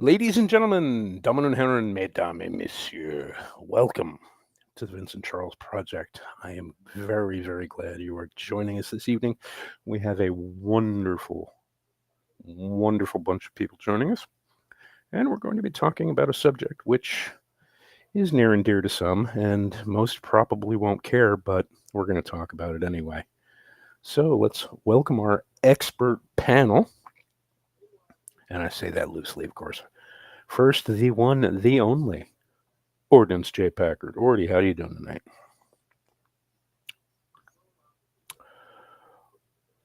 Ladies and gentlemen, damen und herren, mesdames et messieurs, welcome to the Vincent Charles Project. I am very, very glad you are joining us this evening. We have a wonderful, wonderful bunch of people joining us, and we're going to be talking about a subject which is near and dear to some, and most probably won't care, but we're going to talk about it anyway. So let's welcome our expert panel, and I say that loosely, of course. First, the one, the only, Ordnance J. Packard. Ordy, how are you doing tonight?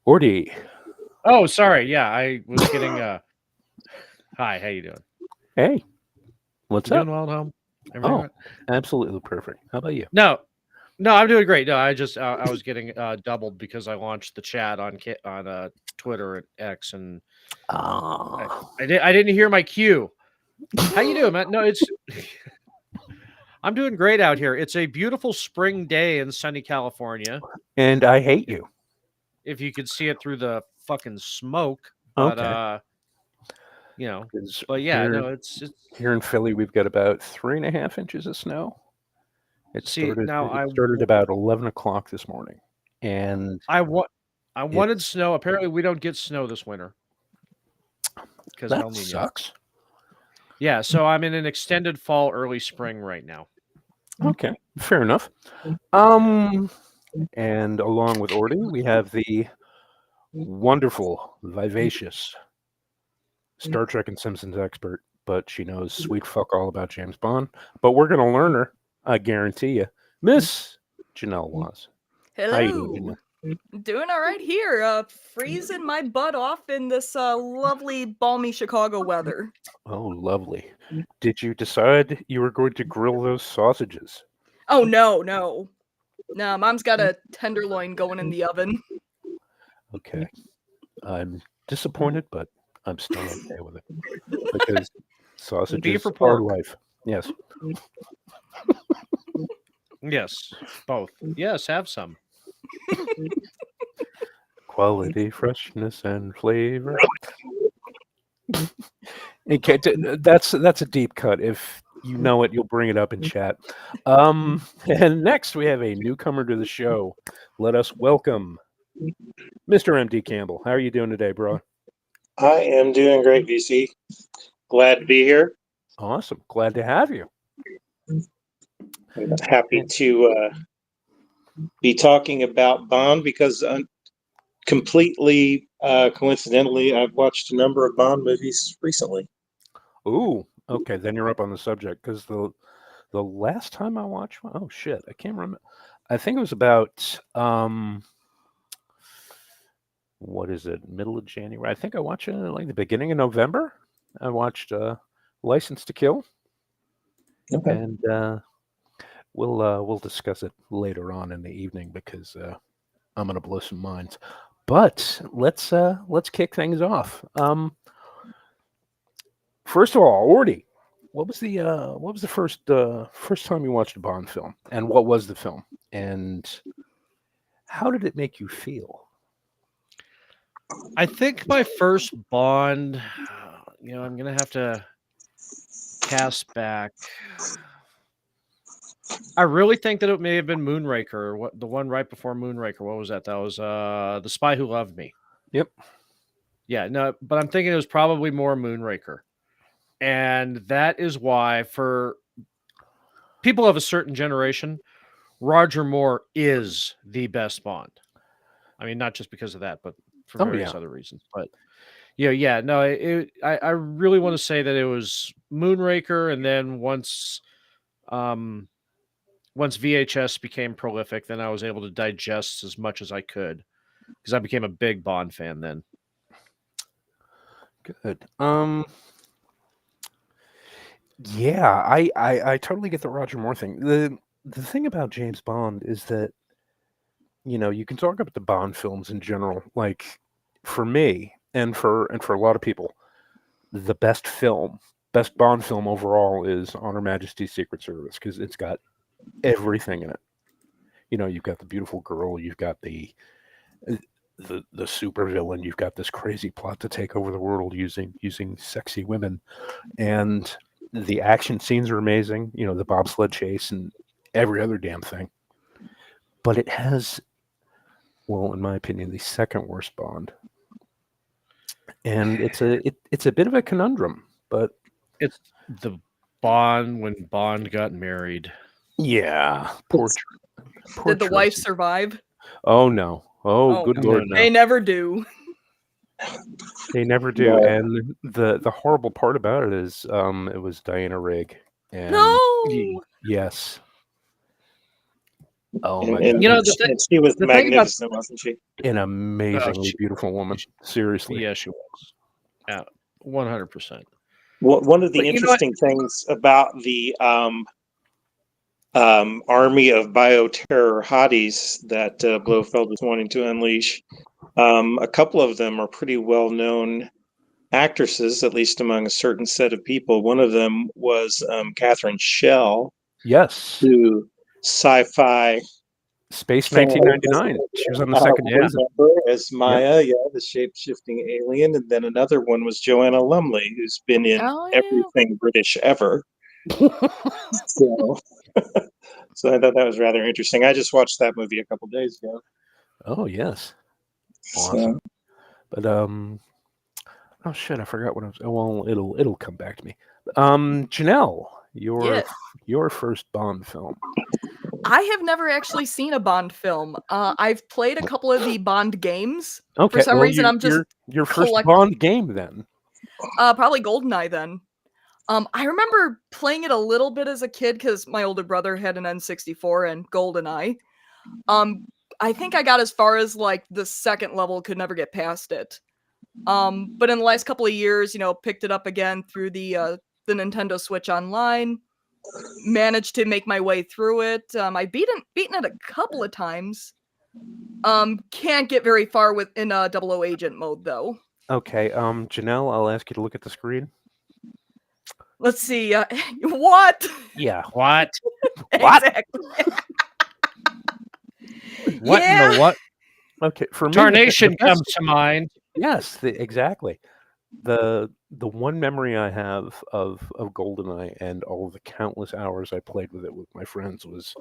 Ordy. Oh, sorry. Yeah, I was getting hi, how you doing? Hey, what's You up? doing well at home? Everything Oh, right? absolutely perfect. How about you? No. No, I'm doing great. No, I was getting doubled because I launched the chat on Twitter and X, and I, Ah, I didn't hear my cue. How you doing, man? No, it's I'm doing great out here. It's a beautiful spring day in sunny California. and I hate you. If you could see it through the fucking smoke, but Okay, you know, because but yeah, here, no, it's here in Philly, we've got about 3.5 inches of snow. It see started. now It started about 11 o'clock this morning, and I want I wanted it's snow. Apparently, we don't get snow this winter because of that El Nino. sucks. Yeah, so I'm in an extended fall, early spring right now. Okay, fair enough. Yeah. Um, and along with Ordy, we have the wonderful, vivacious Star Trek and Simpsons expert, but she knows sweet fuck all about James Bond. But we're gonna learn her, I guarantee you, Miss Janelle Was. How you doing, Hello. Janelle? Doing all right here. Freezing my butt off in this lovely, balmy Chicago weather. Oh, lovely. Did you decide you were going to grill those sausages? Oh no, no. No, Mom's got a tenderloin going in the oven. Okay, I'm disappointed, but I'm still okay with it because Beef sausages or are pork? life. Yes. Yes, both. Yes, have some. Quality, freshness, and flavor. Okay, that's a deep cut. If you know it, you'll bring it up in chat. And next we have a newcomer to the show. Let us welcome Mr. MD Campbell. How are you doing today, bro? I am doing great, VC. Glad to be here. Awesome. Glad to have you. I'm happy to be talking about Bond because completely coincidentally, I've watched a number of Bond movies recently. Ooh, okay, then you're up on the subject because the last time I watched one, oh shit, I can't remember. I think it was about what is it, middle of January? I think I watched it like the beginning of November. I watched License to Kill, Okay. and we'll discuss it later on in the evening because I'm gonna blow some minds. But let's kick things off. First of all, Ordy, what was the first time you watched a Bond film, and what was the film, and how did it make you feel? I think my first Bond, I'm gonna have to cast back. I really think that it may have been Moonraker, or what the one right before Moonraker. What was that? That was The Spy Who Loved Me. Yep. Yeah, no, but I'm thinking it was probably more Moonraker. And that is why, for people of a certain generation, Roger Moore is the best Bond. I mean, not just because of that, but for Oh yeah. various other reasons. But yeah, no, I really want to say that it was Moonraker, and then once VHS became prolific, then I was able to digest as much as I could because I became a big Bond fan then. Good. Yeah, I totally get the Roger Moore thing. The thing about James Bond is that you can talk about the Bond films in general. Like for me and for a lot of people, the best Bond film overall is On Her Majesty's Secret Service because it's got everything in it. You've got the beautiful girl, you've got the supervillain. You've got this crazy plot to take over the world using sexy women, and the action scenes are amazing. You know, the bobsled chase and every other damn thing. But it has, well, in my opinion, the second worst Bond, and it's a bit of a conundrum. But It's the Bond when Bond got married. yeah, poor Did the wife Tracy. survive? Oh no! Oh, Oh, good no, lord, no. no! They never do. They never do. No. And the horrible part about it is, it was Diana Rigg, and No. yes, oh my And god, You know, the and she was the thing about magnificent, wasn't she? an amazingly she- beautiful woman. Seriously, yeah, she was. Yeah, 100%. Well, one of the But you know what? interesting things about the army of bioterror hotties that Blofeld was wanting to unleash, a couple of them are pretty well-known actresses, at least among a certain set of people. One of them was Catherine Schell, yes, who sci-fi Space fan 1999. She was on the second Yeah. season. remember as Maya, the shape-shifting alien, and then another one was Joanna Lumley, who's been in Oh, yeah. everything British ever. So, so I thought that was rather interesting. I just watched that movie a couple days ago. Oh yes, So, awesome. But oh shit, I forgot what I was. Oh, well, it'll come back to me. Janelle, Yes. your first Bond film. I have never actually seen a Bond film. I've played a couple of the Bond games. Okay, For some well, reason, I'm just your first collect- Bond game then. probably GoldenEye then. I remember playing it a little bit as a kid because my older brother had an N64 and GoldenEye. I think I got as far as like the second level, could never get past it. But in the last couple of years, picked it up again through the Nintendo Switch Online. Managed to make my way through it. I beaten it a couple of times. Can't get very far in 00 agent mode though. Okay, Janelle, I'll ask you to look at the screen. Let's see. What? Yeah. What? What? Exactly. What Yeah. in the what? Okay, for me, Tarnation the best- comes to mind. Yes, exactly. The one memory I have of GoldenEye and all of the countless hours I played with it with my friends was,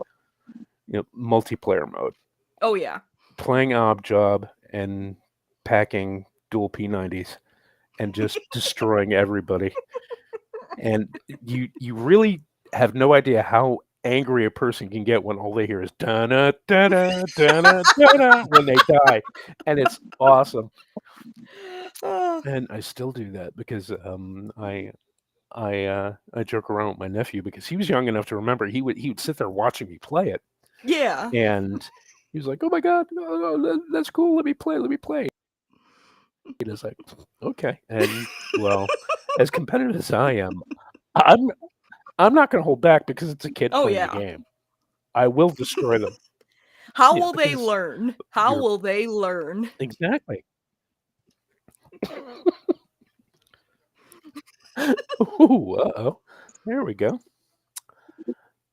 multiplayer mode. Oh yeah. Playing Ob Job and packing dual P90s and just destroying everybody. And you really have no idea how angry a person can get when all they hear is da-na, da-na, da-na, da-na when they die. And it's awesome. And I still do that because I joke around with my nephew because he was young enough to remember he would sit there watching me play it. Yeah. And he was like, "Oh my god, that's cool. Let me play." He was like, "Okay." And well, as competitive as I am, I'm not going to hold back because it's a kid Oh, playing yeah. the game. I will destroy them. How Yeah, will they because learn? How you're- will they learn? Exactly. Ooh, uh-oh. There we go.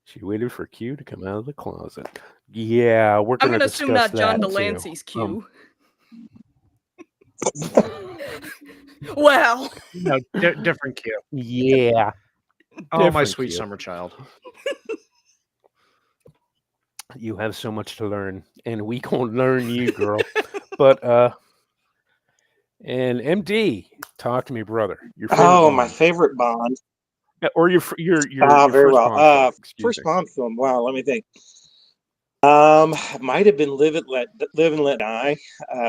She waited for Q to come out of the closet. Yeah, we're I'm going to gonna assume discuss not John that too. Delancey's Q. Well, No, different cue. Yeah. Oh, my Different sweet cue. summer child. You have so much to learn, and we gonna learn you, girl. But and MD, talk to me, brother. Your favorite oh, Bond. my favorite Bond. Or your Very first well. Bond film, excuse First me. Bond film. Wow, let me think. Might have been Live and Let Die.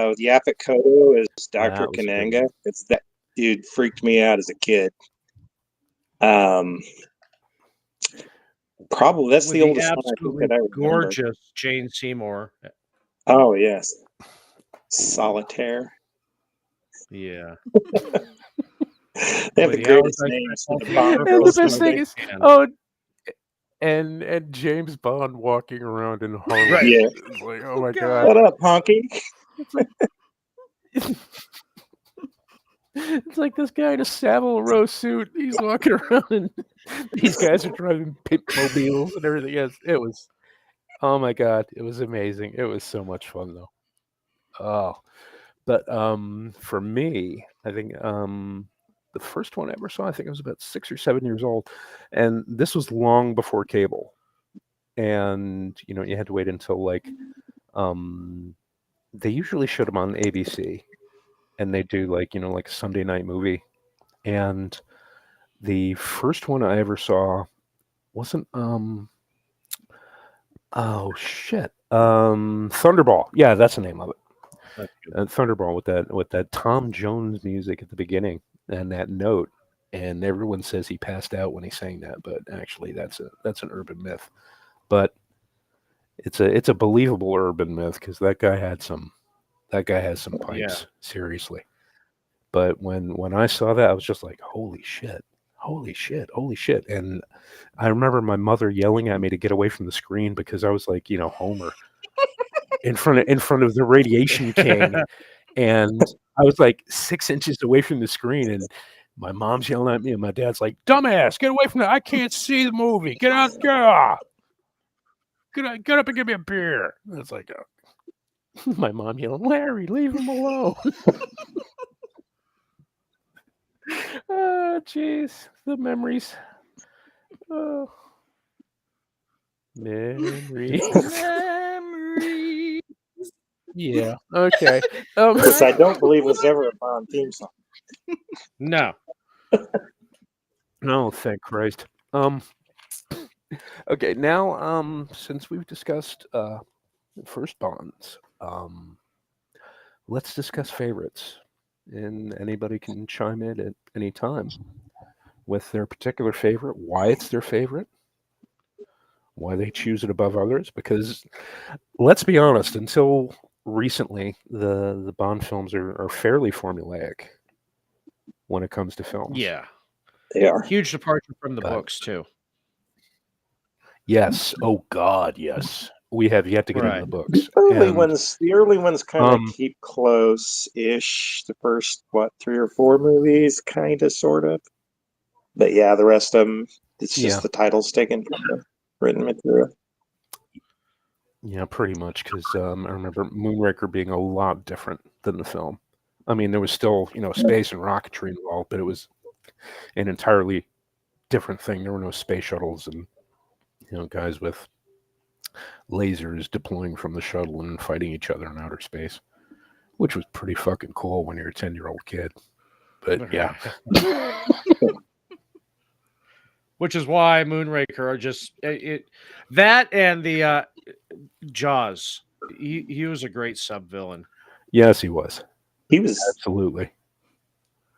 With Yaphet Kotto as Dr. That was a good Kananga. It's that dude freaked me out as a kid. Probably that's With the oldest one I think absolutely that I remember. gorgeous Jane Seymour. Oh yes, Solitaire. Yeah. They have Boy, the the hours greatest I names for spent the watching Bond And Purple the films. best thing nowadays. is, oh, and James Bond walking around in Harlem. Right. Yeah. It's like, oh my What god. up, Honky? It's like this guy in a Savile Row suit. He's walking around, and these guys are driving pimp mobiles and everything. Yes, it was. Oh my god, it was amazing. It was so much fun though. Oh, but for me, I think the first one I ever saw, I think I was about 6 or 7 years old, and this was long before cable. And you had to wait until like um, they usually showed them on ABC, and they do like like a Sunday night movie. And the first one I ever saw wasn't oh shit Thunderball. Yeah, that's the name of it. That's good. Thunderball with that Tom Jones music at the beginning and that note. And everyone says he passed out when he sang that, but actually that's an urban myth. But it's a believable urban myth because that guy has some Yeah. pipes, seriously. But when I saw that, I was just like, holy shit, holy shit, holy shit. And I remember my mother yelling at me to get away from the screen because I was like, Homer in front of the Radiation King, and I was like 6 inches away from the screen, and my mom's yelling at me, and my dad's like, "Dumbass, get away from that! I can't see the movie. Get out, get up and give me a beer." And it's like, my mom yelling, "Larry, leave him alone." Oh, jeez, the memories. Oh, memories. Memory. Yeah. Okay. This I don't believe was ever a Bond theme song. No. No, thank Christ. Okay, now since we've discussed first Bonds, let's discuss favorites. And anybody can chime in at any time with their particular favorite, why it's their favorite, why they choose it above others. Because let's be honest, until recently, the Bond films are fairly formulaic when it comes to films. Yeah. They are. Huge departure from the God. books too. Yes. Oh God, yes. We have yet to get into Right. the books. The early ones kind of Um, keep close-ish. The first 3 or 4 movies, kind of, sort of. But yeah, the rest of them, it's just Yeah. the titles taken from the written material. Yeah, pretty much. Because I remember Moonraker being a lot different than the film. I mean, there was still space and rocketry involved, but it was an entirely different thing. There were no space shuttles and guys with lasers deploying from the shuttle and fighting each other in outer space, which was pretty fucking cool when you're a 10-year-old kid. But yeah. Which is why Moonraker are just that and the Jaws. He was a great sub villain. Yes, he was. He was Absolutely.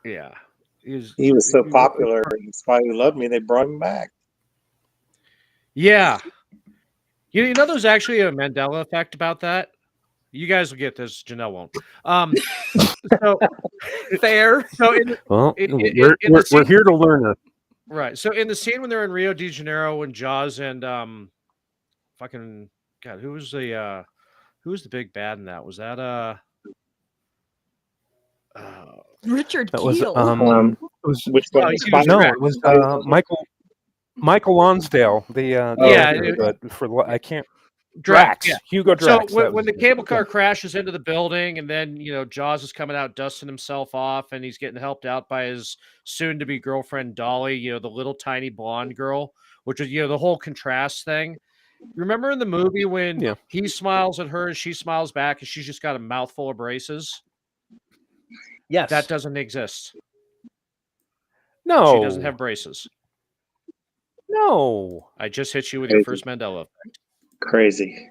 Yeah. He was so popular. In Spy Who Loved Me, they brought him back. Yeah. You know, there's actually a Mandela effect about that. You guys will get this. Janelle won't. So Fair. So Well, in we're here to learn it. Right. So in the scene when they're in Rio de Janeiro, when Jaws and fucking God, who was the big bad in that? Was that Richard That was Keel. it was Which one? he Spy was no, Drax. it was Michael Lonsdale, the Yeah, actor, but I can't. Drax. Yeah. Hugo Drax. So when the cable car crashes into the building, and then Jaws is coming out dusting himself off, and he's getting helped out by his soon-to-be girlfriend Dolly, the little tiny blonde girl, which is the whole contrast thing. Remember in the movie when he smiles at her and she smiles back, and she's just got a mouthful of braces? Yes, That doesn't exist. No, She doesn't have braces. No, I just hit you with your first Mandela effect. Crazy.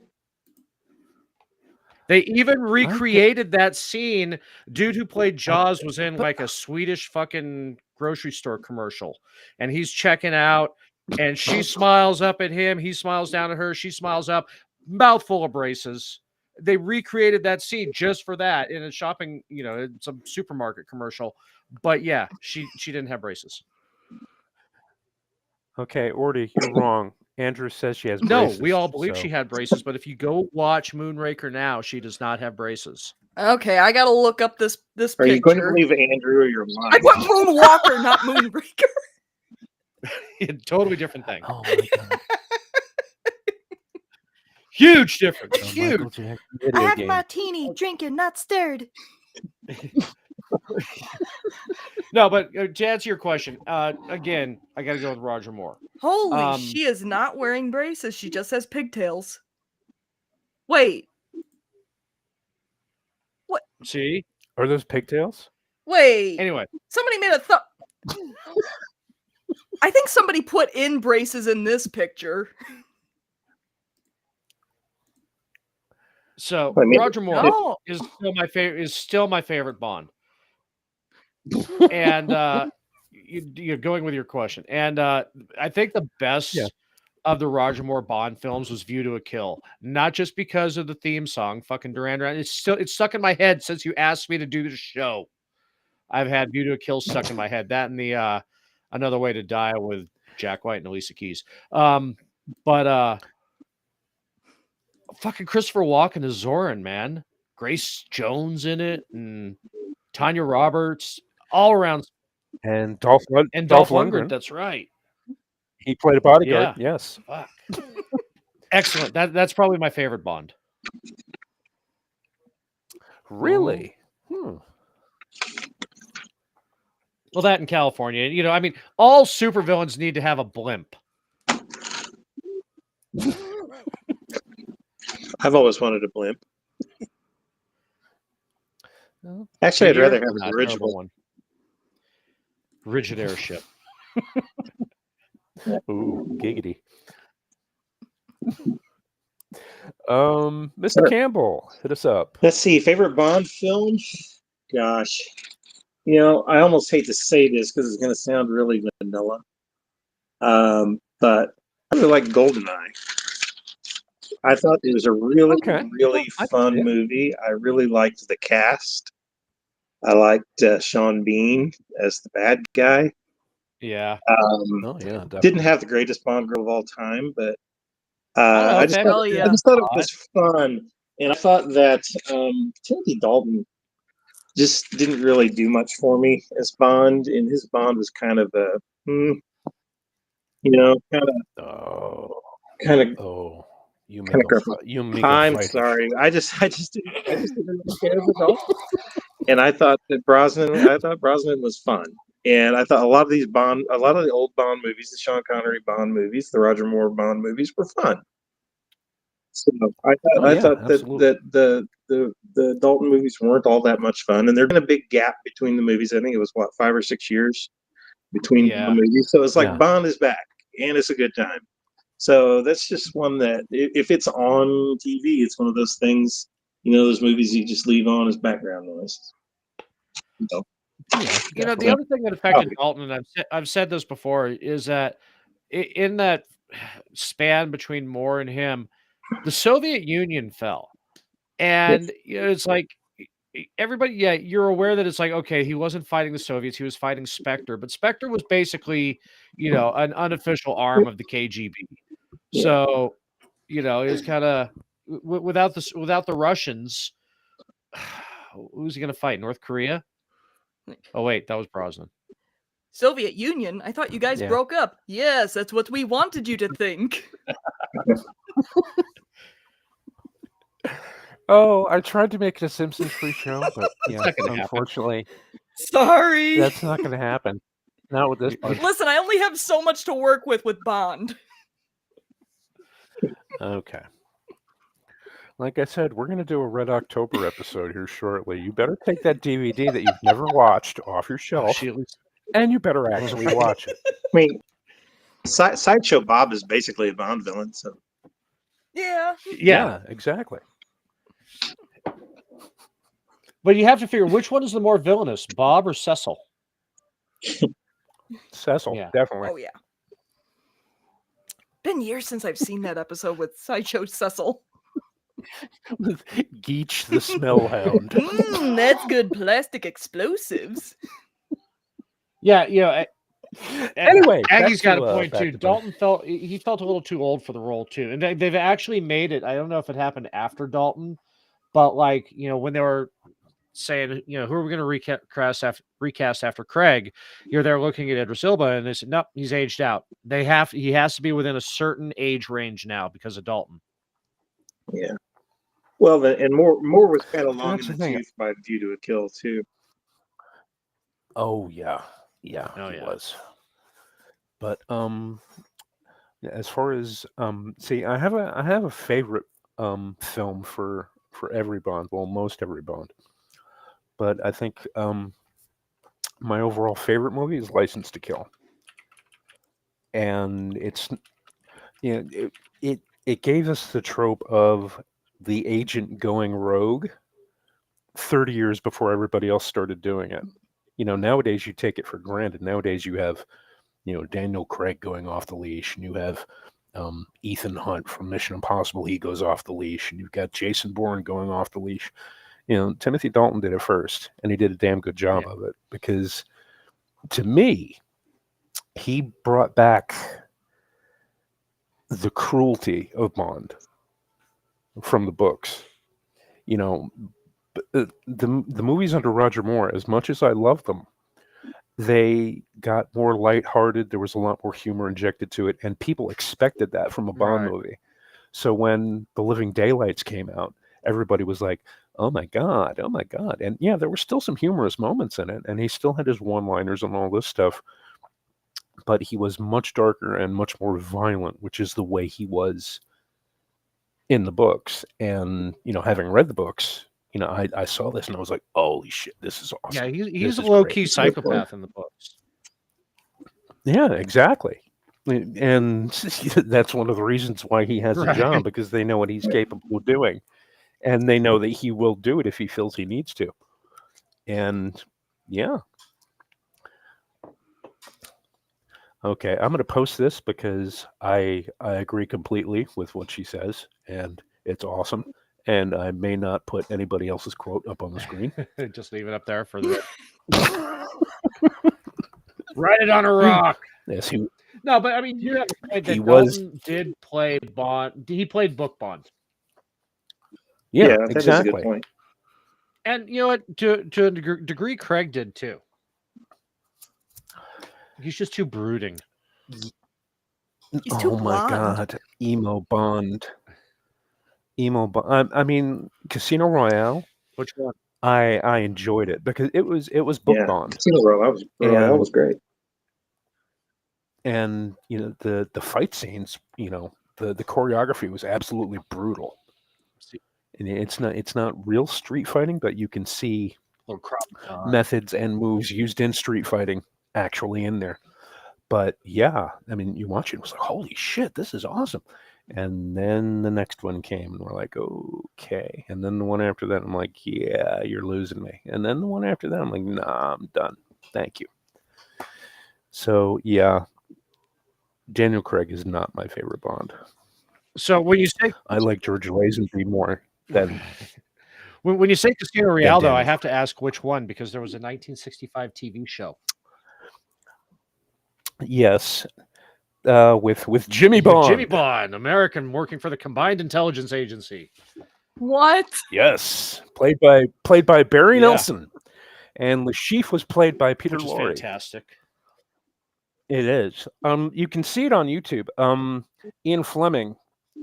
They even recreated that scene. Dude who played Jaws was in like a Swedish fucking grocery store commercial, and he's checking out, and she smiles up at him. He smiles down at her. She smiles up, mouthful of braces. They recreated that scene just for that in a shopping, in some supermarket commercial. But yeah, she didn't have braces. Okay, Ordy, you're wrong. Andrew says she has No, braces. we all believe she had braces, but if you go watch Moonraker now, she does not have braces. Okay, I gotta look up this Are picture. you going to believe Andrew or your mom? I put Moonwalker, not Moonbreaker. Totally different thing. Oh my god. Huge difference. A Huge. Michael Jackson I video have game. martini, drinking, not stirred. No, but to answer your question, again, I got to go with Roger Moore. Holy, she is not wearing braces. She just has pigtails. Wait. See? Are those pigtails? Wait. Anyway, Somebody made a I think somebody put in braces in this picture. so I mean, Roger Moore No. is still my favorite Bond. And you're going with your question. And I think the best Yeah. of the Roger Moore Bond films was View to a Kill. Not just because of the theme song, fucking Duran Duran. It's stuck in my head since you asked me to do this show. I've had View to a Kill stuck in my head. That and the Another Way to Die with Jack White and Alicia Keys. But fucking Christopher Walken is Zoran, man. Grace Jones in it, and Tanya Roberts, all around, And Dolph Lundgren. That's right. He played a bodyguard. Yeah. Yes. Fuck. Excellent. That's probably my favorite Bond. Really? Well, that in California. You know, I mean, all supervillains need to have a blimp. I've always wanted a blimp. No. Actually, I'd rather Goodyear, have a not a terrible dirigible. one. Rigid airship. Ooh, giggity. Mr. Campbell, hit us up. Let's see, favorite Bond film? Gosh, you know, I almost hate to say this because it's going to sound really vanilla. But I really like GoldenEye. I thought it was a really, Okay. really I can fun see it. movie. I really liked the cast. I liked Sean Bean as the bad guy. Yeah. Oh yeah, definitely. Didn't have the greatest Bond girl of all time, but know, I just Fab- thought, yeah. I just thought it was fun, and I thought that Timothy Dalton just didn't really do much for me as Bond, and his Bond was kind of a, you know, Oh, kind of. you Kinda make grumpy. you make a I'm fight. sorry, I just didn't care as Dalton, and I thought Brosnan was fun. And I thought a lot of the old Bond movies, the Sean Connery Bond movies, the Roger Moore Bond movies were fun. So I thought absolutely. that the Dalton movies weren't all that much fun, and there's been a big gap between the movies. I think it was 5 or 6 years between Yeah. the movies. So it's like Yeah. Bond is back, and it's a good time. So that's just one that if it's on TV, it's one of those things. You know, those movies you just leave on as background noise. So, You know, the definitely. other thing that affected Dalton, and I've said this before, is that in that span between Moore and him, the Soviet Union fell, and you know, it's like everybody. Yeah, you're aware that it's like, okay, he wasn't fighting the Soviets; he was fighting Spectre, but Spectre was basically, you know, an unofficial arm of the KGB. Yeah. So, you know, it's kind of without the Russians, who's he going to fight? North Korea? Oh wait, that was Brosnan. Soviet Union? I thought you guys Yeah. broke up. Yes, that's what we wanted you to think. Oh, I tried to make it a Simpsons-free show, but yeah, not gonna happen. unfortunately, Sorry. that's not going to happen. Not with this one. Listen, I only have so much to work with Bond. Okay. Like I said, we're going to do a Red October episode here shortly. You better take that DVD that you've never watched off your shelf, She at least and you better actually watch it. I mean, Sideshow Bob is basically a Bond villain. So Yeah. yeah. Exactly. But you have to figure which one is the more villainous, Bob or Cecil? Cecil, Yeah. definitely. Oh, yeah. Been years since I've seen that episode with Sideshow Cecil. Geach the smell hound. That's good plastic explosives. Yeah, you know. Anyway, Aggie's back got to, a point back too. to Dalton felt a little too old for the role too, and they've actually made it. I don't know if it happened after Dalton, but like, you know, when they were saying, you know, who are we going to recast after Craig, you're there looking at Idris Elba, and they said, nope, he's aged out. He has to be within a certain age range now because of Dalton. Yeah. Well, and Moore was kind of long That's in the the thing. tooth by View to a Kill too. Oh yeah, yeah, Oh, he yeah. was. But as far as see, I have a favorite film for every Bond. Well, most every Bond. But I think my overall favorite movie is License to Kill, and it's it gave us the trope of the agent going rogue 30 years before everybody else started doing it. Nowadays you take it for granted. Nowadays you have Daniel Craig going off the leash, and you have Ethan Hunt from Mission Impossible. He goes off the leash, and you've got Jason Bourne going off the leash. Timothy Dalton did it first, and he did a damn good job of it, because to me, he brought back the cruelty of Bond from the books. The movies under Roger Moore, as much as I love them, they got more lighthearted. There was a lot more humor injected to it, and people expected that from a Bond Right. movie. So when The Living Daylights came out, everybody was like, "Oh my god, oh my god!" And yeah, there were still some humorous moments in it, and he still had his one-liners and all this stuff. But he was much darker and much more violent, which is the way he was in the books. And having read the books, I saw this and I was like, "Holy shit, this is awesome!" Yeah, he's This a is low great. key psychopath in the books. Yeah, exactly. And that's one of the reasons why he has a Right. job, because they know what he's capable of doing, and they know that he will do it if he feels he needs to. And yeah. Okay, I'm going to post this because I agree completely with what she says, and it's awesome. And I may not put anybody else's quote up on the screen. Just leave it up there for the write it on a rock. Yes, he No, but I mean, you have to say He that was- Dalton did play Bond. He played book Bond, yeah, That is a exactly. good point. and you know what? To a degree, Craig did too. He's just too brooding. He's too Oh my blonde. god, emo Bond. I mean, Casino Royale. Which one? I enjoyed it because it was book Yeah, Bond, Casino Royale was great. and the fight scenes, the choreography was absolutely brutal. And it's not real street fighting, but you can see Little crop. methods and moves used in street fighting actually in there. But yeah, I mean, you watch it, it was like, holy shit, this is awesome. And then the next one came, and we're like, okay. And then the one after that, I'm like, yeah, you're losing me. And then the one after that, I'm like, nah, I'm done. Thank you. So yeah, Daniel Craig is not my favorite Bond. So when you say I like George Lazenby more than when you say Casino Royale, though, I Daniel. have to ask which one, because there was a 1965 TV show. yes, with Jimmy Bond. Jimmy Bond, American working for the Combined Intelligence Agency. What? Yes, played by Barry Yeah. Nelson, and Le Chiffre was played by Peter Which is Lorre. fantastic. It is. You can see it on YouTube. Ian Fleming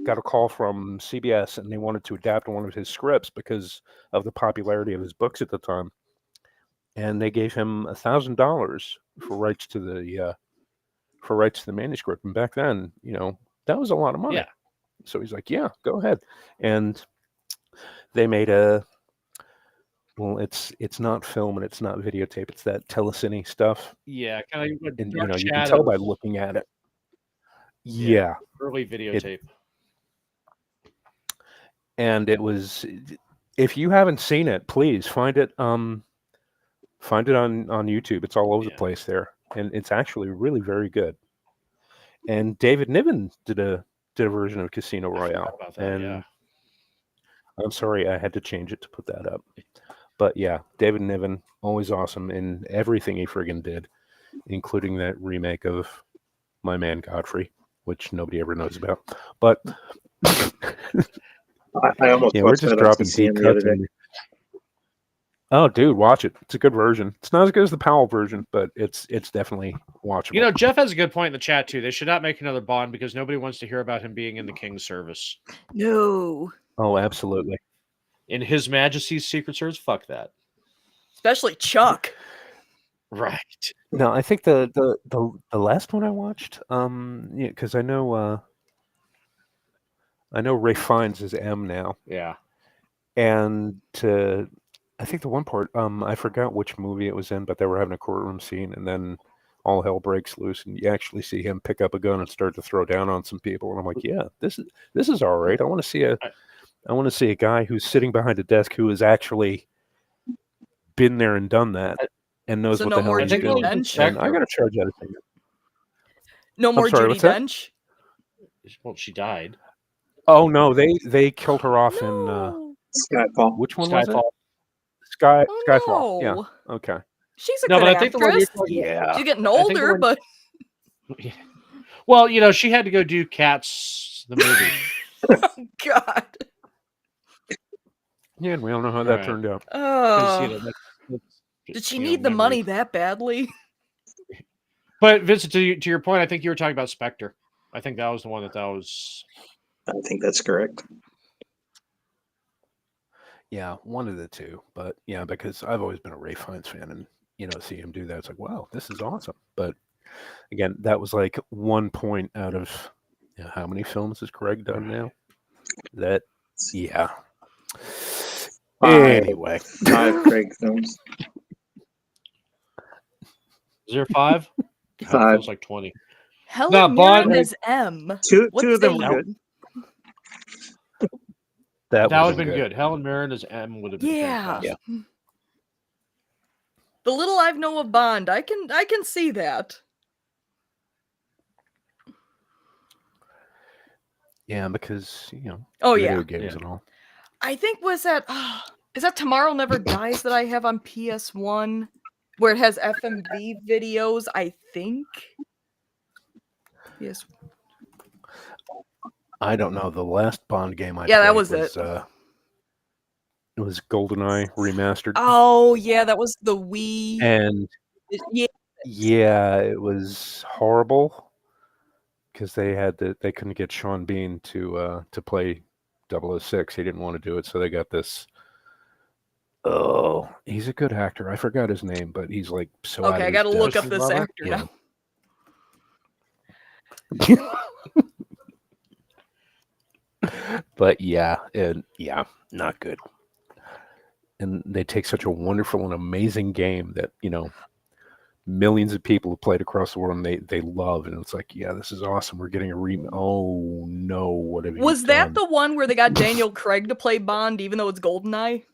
got a call from CBS, and they wanted to adapt one of his scripts because of the popularity of his books at the time, and they gave him $1,000 for rights to the manuscript. And back then, that was a lot of money. Yeah. So he's like, "Yeah, go ahead." And they made a. Well, it's not film and it's not videotape. It's that telecine stuff, Yeah, kind of. and you can tell by looking at it. Yeah. Early videotape. And it was, if you haven't seen it, please find it on YouTube. It's all over the place there, and it's actually really very good. And David Niven did a version of Casino Royale, about that, and yeah. I'm sorry I had to change it to put that up. But yeah, David Niven, always awesome in everything he friggin' did, including that remake of My Man Godfrey, which nobody ever knows about. But I almost yeah, we're watched just that on dropping CCM deep the other cuts. day. Oh, dude, watch it. It's a good version. It's not as good as the Powell version, but it's definitely watchable. Jeff has a good point in the chat too. They should not make another Bond because nobody wants to hear about him being in the King's service. No. Oh, absolutely. In His Majesty's Secret Service, fuck that. Especially Chuck. Right. No, I think the last one I watched, yeah, because I know Ray Fiennes is M now, Yeah. and I think the one part, I forgot which movie it was in, but they were having a courtroom scene, and then all hell breaks loose, and you actually see him pick up a gun and start to throw down on some people, and I'm like, yeah, this is all right. I want to see a guy who's sitting behind a desk who has actually been there and done that and knows So what no the hell more he's Judi doing. Dench? And I got to charge that thing. No more sorry, Judi what's that? Dench. Well, she died. Oh no, they killed her off in No. Skyfall. which one was it? Skyfall. Skyfall. Oh, Yeah. no. Okay. She's a No, good but I think the one you're actress. talking Yeah. She's getting I think the older, one- but Well, she had to go do Cats, the movie. God. Yeah, and we all know how that Right. turned out. 'Cause, Oh. that's Did she you know, need the memory. money that badly? But Vincent, to your point, I think you were talking about Spectre. I think that was the one that was. I think that's correct. Yeah, one of the two. But yeah, because I've always been a Ray Fiennes fan, and see him do that, it's like, wow, this is awesome. But again, that was like 1 point out of how many films has Craig done now? Yeah. Anyway, 5 Craig films. Is there 5? God, it 5. feels like 20. Helen Bond- Mirren is M. Two What of them say were you? good. that That would was have been good. Helen Mirren as M would have been Yeah. fantastic. The little I know of Bond, I can see that. Yeah, because Oh video yeah. games Yeah. and all. I think is that Tomorrow Never Dies that I have on PS1 where it has FMV videos, I think. Yes. I don't know. The last Bond game I Yeah, that played was it. It was GoldenEye remastered, Oh yeah, that was the Wii. and Yeah. yeah, it was horrible because they couldn't get Sean Bean to play 006. He didn't want to do it, so they got this. Oh, he's a good actor. I forgot his name, but he's like so. Okay, I gotta look up Mr. this Brother? actor Yeah. now. But yeah, not good. And they take such a wonderful and amazing game that millions of people have played across the world, and they love, and it's like, yeah, this is awesome. We're getting a remake. Oh no, what have you Was that done? the one where they got Daniel Craig to play Bond, even though it's GoldenEye?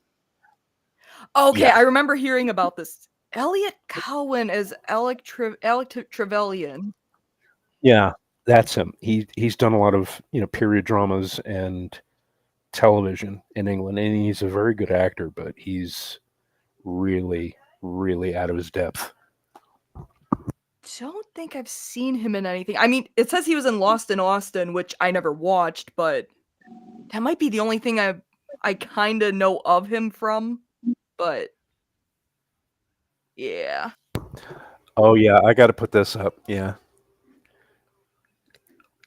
Okay, Yeah. I remember hearing about this. Elliot Cowan as Alec Trevelyan. Yeah, that's him. He's done a lot of period dramas and television in England, and he's a very good actor, but he's really, really out of his depth. Don't think I've seen him in anything. I mean, it says he was in Lost in Austin, which I never watched, but that might be the only thing I kind of know of him from. But yeah. Oh yeah, I got to put this up. Yeah,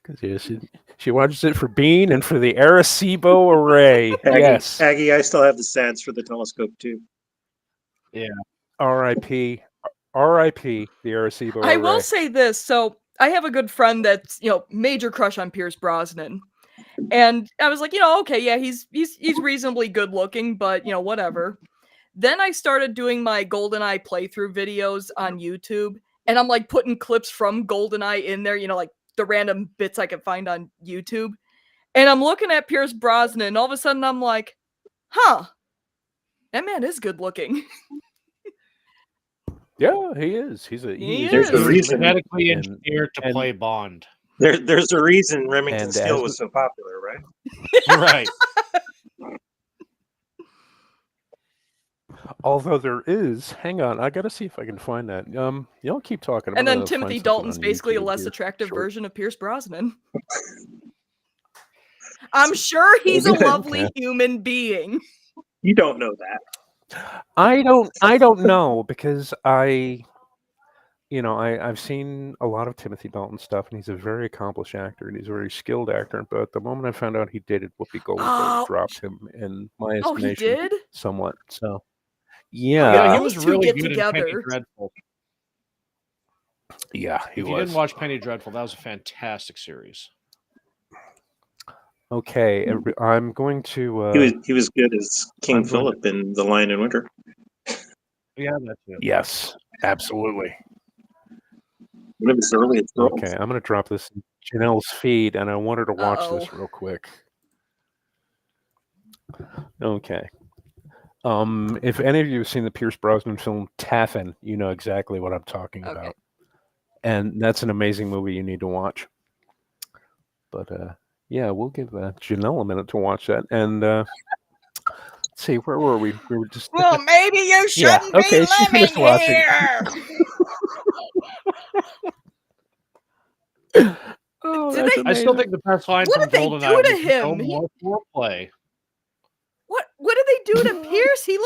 because she watches it for Bean and for the Arecibo array. Yes. Aggie, I still have the sads for the telescope too. R.I.P. R.I.P. the Arecibo array. I will say this. So I have a good friend that's, major crush on Pierce Brosnan. And I was like, okay, yeah, he's reasonably good looking, but whatever. Then I started doing my GoldenEye playthrough videos on YouTube, and I'm like putting clips from GoldenEye in there, like the random bits I could find on YouTube. And I'm looking at Pierce Brosnan, and all of a sudden I'm like, huh, that man is good looking. Yeah, he is. He's There's a is. reason. Genetically And- engineered to and- play Bond. There's a reason Remington And Steele as- was so popular, right? Right. Although there is, hang on, I gotta see if I can find that. Keep talking. I'm And then gonna find Timothy something Dalton's on basically a YouTube less here attractive shortly. version of Pierce Brosnan. I'm sure he's a lovely Okay. human being. You don't know that. I don't know because I I've seen a lot of Timothy Dalton stuff, and he's a very accomplished actor, and he's a very skilled actor. But the moment I found out he dated Whoopi Goldberg, Oh, dropped him in my oh, he estimation did. somewhat. So, Oh, Yeah, he those yeah, was two really get good in Penny together. Dreadful. yeah, he If you didn't was. watch Penny Dreadful, that was a fantastic series. Okay, I'm going to. He was good as King I'm going to. Philip in The Lion in Winter. Yeah, that's it. Yes, absolutely. One of his earliest roles. Okay, I'm going to drop this in Janelle's feed, and I want her to watch Uh-oh. this real quick. Okay. If any of you have seen the Pierce Brosnan film Taffin, you know exactly what I'm talking Okay. about. And that's an amazing movie you need to watch. But yeah, we'll give Janelle a minute to watch that. And let's see, where were we? We were just Well, maybe you yeah. shouldn't Okay, be she living finished watching. here. Oh, Did that's they- I still amazing. think the best line What from did they GoldenEye do to was him? "No more foreplay." What did they do to Pierce? He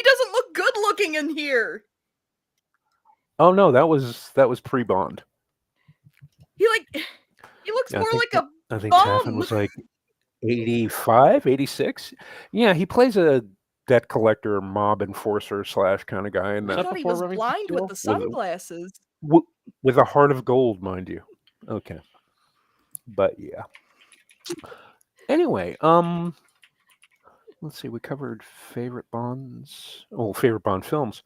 doesn't look good looking in here. Oh no, that was pre-Bond. He looks Yeah, more like a I think Taffin bum. was like 85, 86. Yeah, he plays a debt collector, mob enforcer / kind of guy in I that. thought he before was Remington blind Steele? with the sunglasses. With a heart of gold, mind you. Okay. But yeah. Anyway, let's see, we covered favorite Bonds. Oh, favorite Bond films.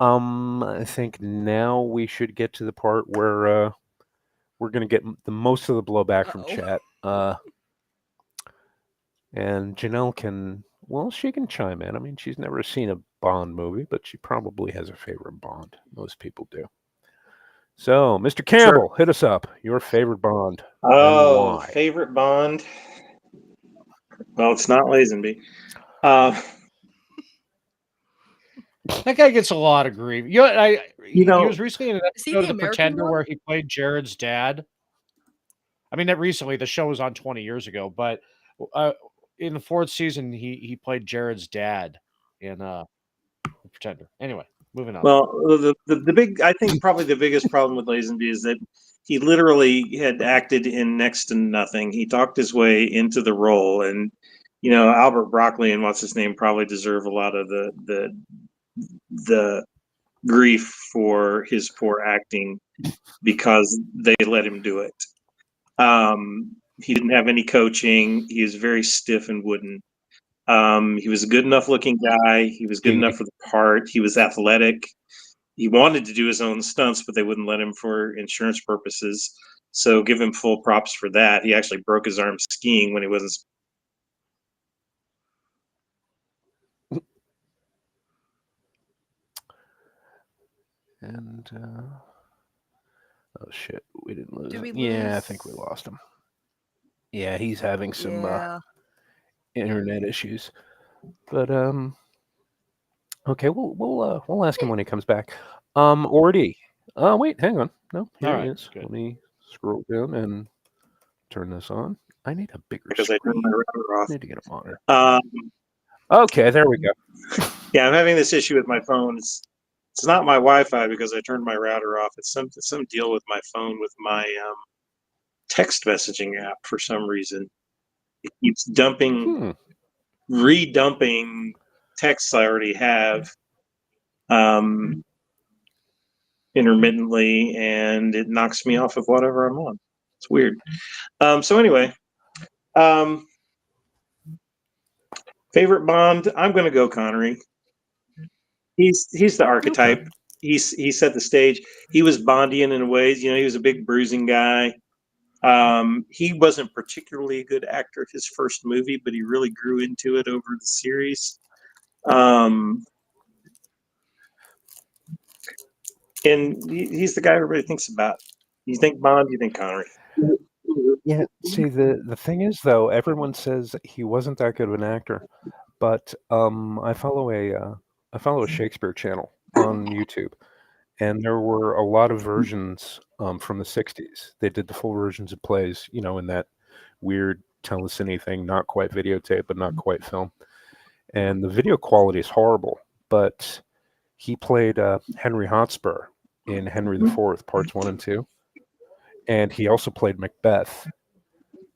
I think now we should get to the part where we're gonna get the most of the blowback from Uh-oh. chat. And Janelle she can chime in. I mean, she's never seen a Bond movie, but she probably has a favorite Bond. Most people do. So, Mr. Campbell, hit us up. Your favorite Bond and Oh, why? favorite Bond. Well, it's not Lazenby. Uh, That guy gets a lot of grief. He was recently in an Is he episode the of The American Pretender one? where he played Jared's dad. I mean, not recently. The show was on 20 years ago, but in the 4th season, he played Jared's dad in The Pretender. Anyway, moving on. well, the big, I think probably the biggest problem with Lazenby is that he literally had acted in next to nothing. He talked his way into the role, and Albert Broccoli and what's his name probably deserve a lot of the grief for his poor acting because they let him do it. He didn't have any coaching. He was very stiff and wooden. He was a good enough looking guy. He was good enough for the part. He was athletic. He wanted to do his own stunts, but they wouldn't let him for insurance purposes. So give him full props for that. He actually broke his arm skiing when he wasn't. And oh shit, we didn't lose Did him. we Yeah, I lose- think we lost him. Yeah, he's having some Yeah. internet issues. But okay, we'll ask him when he comes back. Ordy. Oh wait, hang on. No, here All he right, is. good. Let me scroll down and turn this on. I need a bigger Because I screen. turned my router off. I need to get a monitor. Um, Okay, there we go. Yeah, I'm having this issue with my phone. It's not my Wi-Fi because I turned my router off. It's some deal with my phone with my text messaging app for some reason. It keeps redumping texts I already have intermittently, and it knocks me off of whatever I'm on. It's weird. So anyway, favorite Bond, I'm going to go Connery. He's the archetype. Okay. He set the stage. He was Bondian in ways. He was a big bruising guy. He wasn't particularly a good actor his first movie, but he really grew into it over the series. And he's the guy everybody thinks about. You think Bond, you think Connery. Yeah. See, the thing is, though, everyone says he wasn't that good of an actor, but I follow a Shakespeare channel on YouTube, and there were a lot of versions from the '60s. They did the full versions of plays, in that weird telecine thing, not quite videotape, but not quite film. And the video quality is horrible, but he played Henry Hotspur in Henry IV, parts 1 and 2. And he also played Macbeth.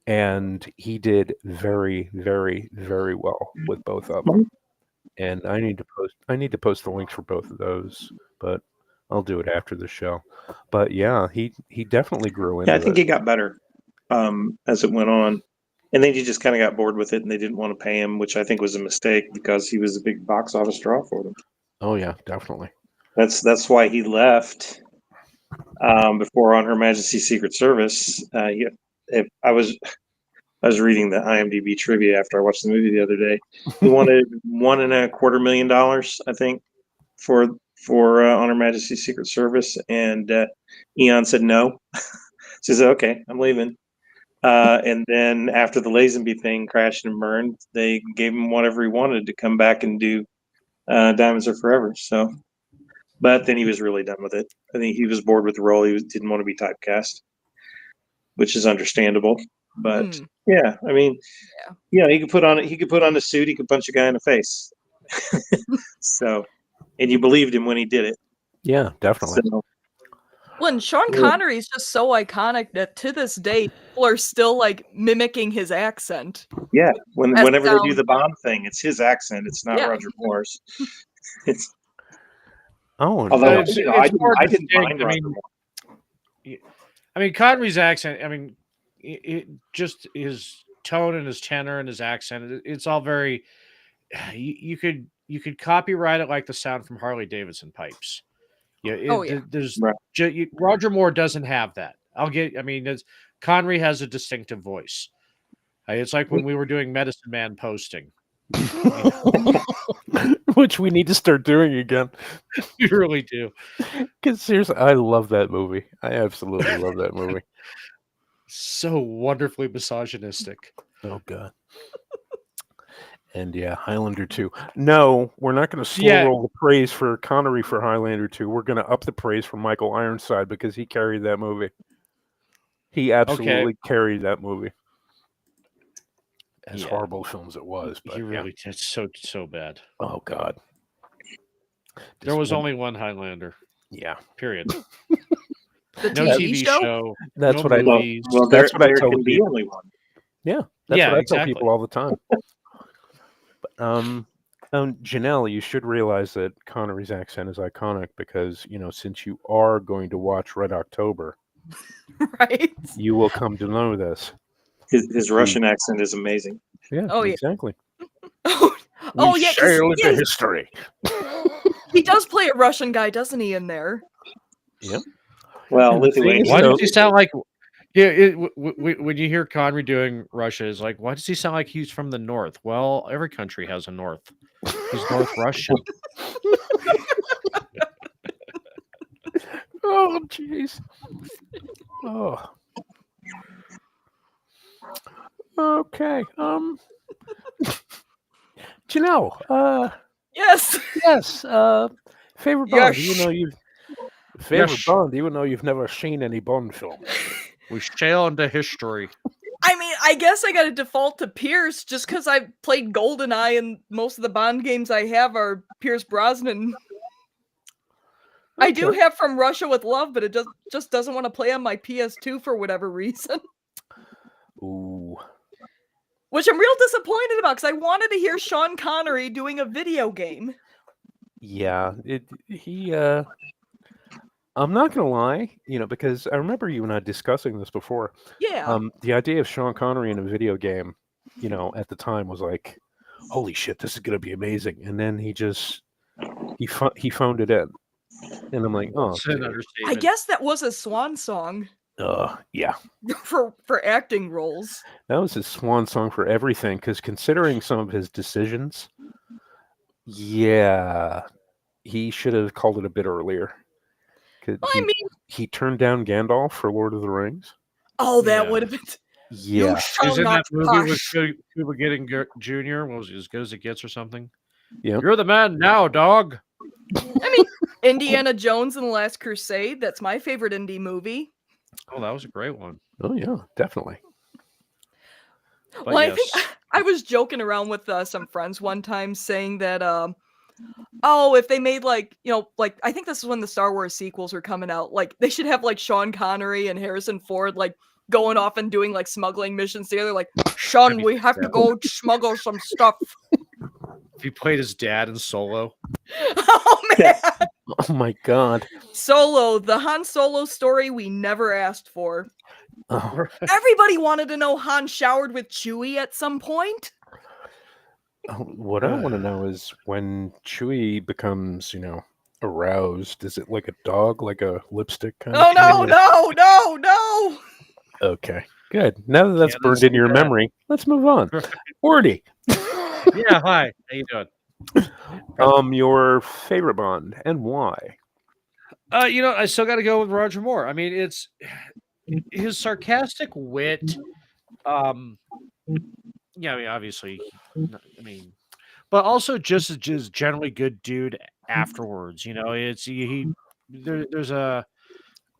And he did very, very, very well with both of them. And I need to post the links for both of those, but I'll do it after the show. But yeah, he definitely grew into Yeah, I think it. he got better as it went on. And then he just kind of got bored with it, and they didn't want to pay him, which I think was a mistake because he was a big box office draw for them. Oh yeah, definitely. That's why he left before On Her Majesty's Secret Service. I was reading the IMDb trivia after I watched the movie the other day. He wanted $1.25 million, I think, for On Her Majesty's Secret Service, and Eon said no. She said, "Okay, I'm leaving." And then after the Lazenby thing crashed and burned, they gave him whatever he wanted to come back and do Diamonds Are Forever. So, but then he was really done with it. I think he was bored with the role. Didn't want to be typecast, which is understandable. But yeah, I mean, he could put on a suit. He could punch a guy in the face. So, and you believed him when he did it. Yeah, definitely. So, Well, and Sean Connery is just so iconic that to this day, people are still like mimicking his accent. yeah, whenever they do sounds- the Bond thing, it's his accent. It's not Roger Moore's. It's although it's I hard to didn't think. mind Roger Moore. I mean, Connery's accent. I mean, it just his tone and his tenor and his accent. It's all very. You could copyright it like the sound from Harley Davidson pipes. Yeah, there's Roger Moore doesn't have that. I mean, Connery has a distinctive voice. It's like when we were doing Medicine Man posting, which we need to start doing again. You really do. Because seriously, I love that movie. I absolutely love that movie. So wonderfully misogynistic. Oh god. And yeah, Highlander 2. No, we're not going to slow roll the praise for Connery for Highlander 2. We're going to up the praise for Michael Ironside because he carried that movie. He absolutely carried that movie. As horrible films it was, but he really did so bad. Oh god. There was only one Highlander. Yeah. Period. The no TV show. That's no what movies. that's what I tell can be only one. Yeah. That's what I tell people all the time. Janelle, you should realize that Connery's accent is iconic because, since you are going to watch Red October, right? You will come to know this. His Russian accent is amazing. Yeah, exactly. We sail into history. He does play a Russian guy, doesn't he, in there? Yeah. Well, Lithuania. Why does he sound like... Yeah, when you hear Connery doing Russia, it's like, why does he sound like he's from the north? Well, every country has a north. He's North Russian. Oh, jeez. Oh. Okay. Janelle. Yes. Yes. Favorite Bond. Yes. Favorite Bond, even though you've never seen any Bond film. We sail into history. I mean, I guess I got to default to Pierce just because I've played GoldenEye and most of the Bond games I have are Pierce Brosnan. Okay. I do have From Russia with Love, but it just doesn't want to play on my PS2 for whatever reason. Ooh. Which I'm real disappointed about because I wanted to hear Sean Connery doing a video game. Yeah, I'm not gonna lie, because I remember you and I discussing this before. Yeah. The idea of Sean Connery in a video game, at the time was like, holy shit, this is gonna be amazing. And then he phoned it in, and I'm like, oh, I guess that was a swan song. Yeah. For acting roles. That was his swan song for everything. Because considering some of his decisions, yeah, he should have called it a bit earlier. Well, he turned down Gandalf for Lord of the Rings. Oh, that would have been. Yeah, he's in that movie with Cuba Gooding Jr. What was it, As Good as It Gets or something? Yeah, you're the man now, dog. I mean, Indiana Jones and the Last Crusade. That's my favorite indie movie. Oh, that was a great one. Oh yeah, definitely. But well, yes. I think I was joking around with some friends one time saying that oh, if they made like, like I think this is when the Star Wars sequels were coming out. Like they should have like Sean Connery and Harrison Ford like going off and doing like smuggling missions together. Like, Sean, we have to go smuggle some stuff. If he played his dad in Solo. Oh man. Oh my god. Solo, the Han Solo story we never asked for. Oh, Everybody wanted to know Han showered with Chewie at some point. what I want to know is when Chewie becomes, aroused, is it like a dog, like a lipstick kind Oh of no, thing? no. Okay, good. Now that that's Can't burned see into your that. memory, let's move on. Ordy, Yeah, hi. How you doing? your favorite Bond and why? I still got to go with Roger Moore. I mean, it's his sarcastic wit. I mean, obviously, but also just generally good dude afterwards. It's there's a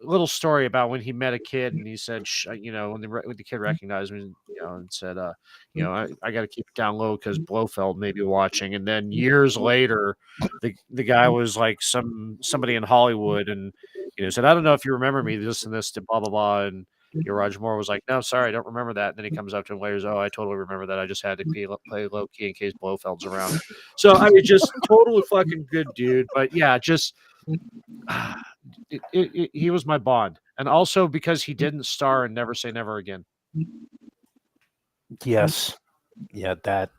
little story about when he met a kid and he said, when the kid recognized me, and said, I got to keep it down low because Blofeld may be watching. And then years later, the guy was like somebody in Hollywood and, said, I don't know if you remember me, this and this, blah, blah, blah. And, Roger Moore was like, no, sorry, I don't remember that. And then he comes up to him later, and says, oh, I totally remember that. I just had to play low key in case Blofeld's around. So, I mean, just totally fucking good dude. But yeah, just he was my Bond, and also because he didn't star in Never Say Never Again. Yes, yeah, that.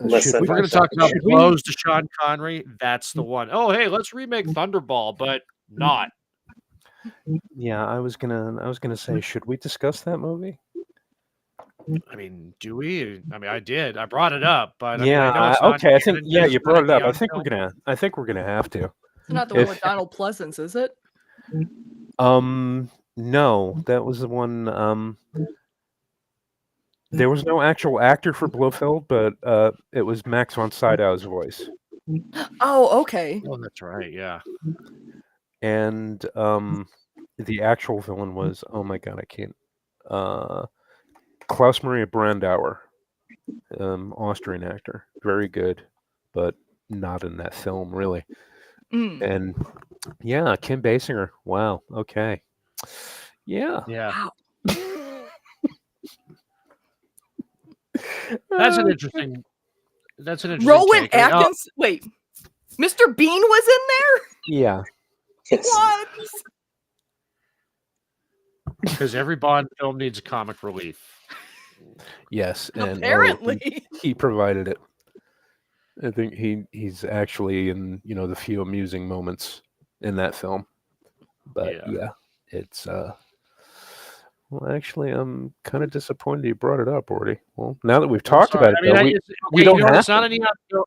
Listen, If we're going to talk about blows to Sean Connery, that's the one. Oh, hey, let's remake Thunderball, but not. Yeah, I was gonna say, should we discuss that movie? I mean, do we? I mean, I did. I brought it up, but I Yeah, mean, I know it's not okay. I think canon, yeah, it's you not brought a it up. neon film. I think we're gonna have to. It's not the one If- with Donald Pleasance, is it? No, that was the one. There was no actual actor for Blofeld, but it was Max von Sydow's voice, Oh, okay. Oh, that's right. Yeah. and the actual villain was, oh my god, I can't. Klaus Maria Brandauer, Austrian actor, very good, but not in that film really. Mm. And yeah, Kim Basinger. Wow. Okay. Yeah. Yeah. Wow. That's an interesting. Rowan take. I mean, Atkins. Wait, Mr. Bean was in Yeah. there. What? because every Bond film needs a comic relief. Yes. And Apparently. he provided it. I think he's actually in the few amusing moments in that film. But yeah it's well, actually, I'm kind of disappointed you brought it up, Ordy. Well, now that we've talked about it, I mean, though, we don't have it's not to. a neon film.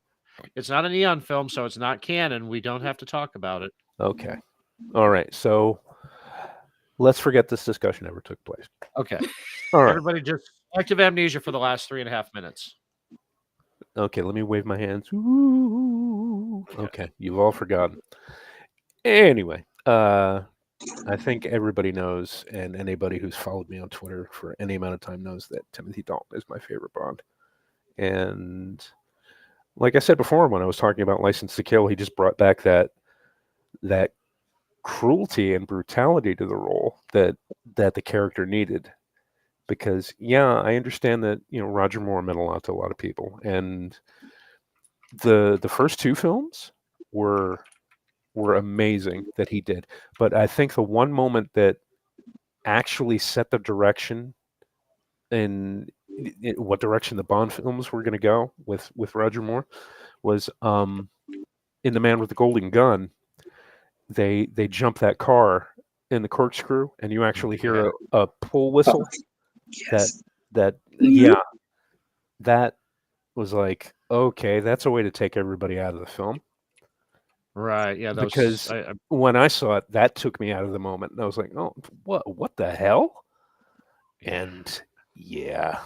It's not a neon film, so it's not canon. We don't have to talk about it. Okay. All right. So let's forget this discussion ever took place. Okay. All right. Everybody just active amnesia for the last 3.5 minutes. Okay. Let me wave my hands. Ooh. Okay. You've all forgotten. Anyway, I think everybody knows, and anybody who's followed me on Twitter for any amount of time knows that Timothy Dalton is my favorite Bond. And like I said before, when I was talking about License to Kill, he just brought back that cruelty and brutality to the role that the character needed. Because I understand that Roger Moore meant a lot to a lot of people, and the first two films were amazing that he did. But I think the one moment that actually set the direction in what direction the Bond films were going to go with Roger Moore was in The Man with the Golden Gun. They jump that car in the corkscrew, and you actually hear a pull whistle. Yes. That was like, okay, that's a way to take everybody out of the film. Right. Yeah. Because when I saw it, that took me out of the moment. And I was like, oh, what the hell? And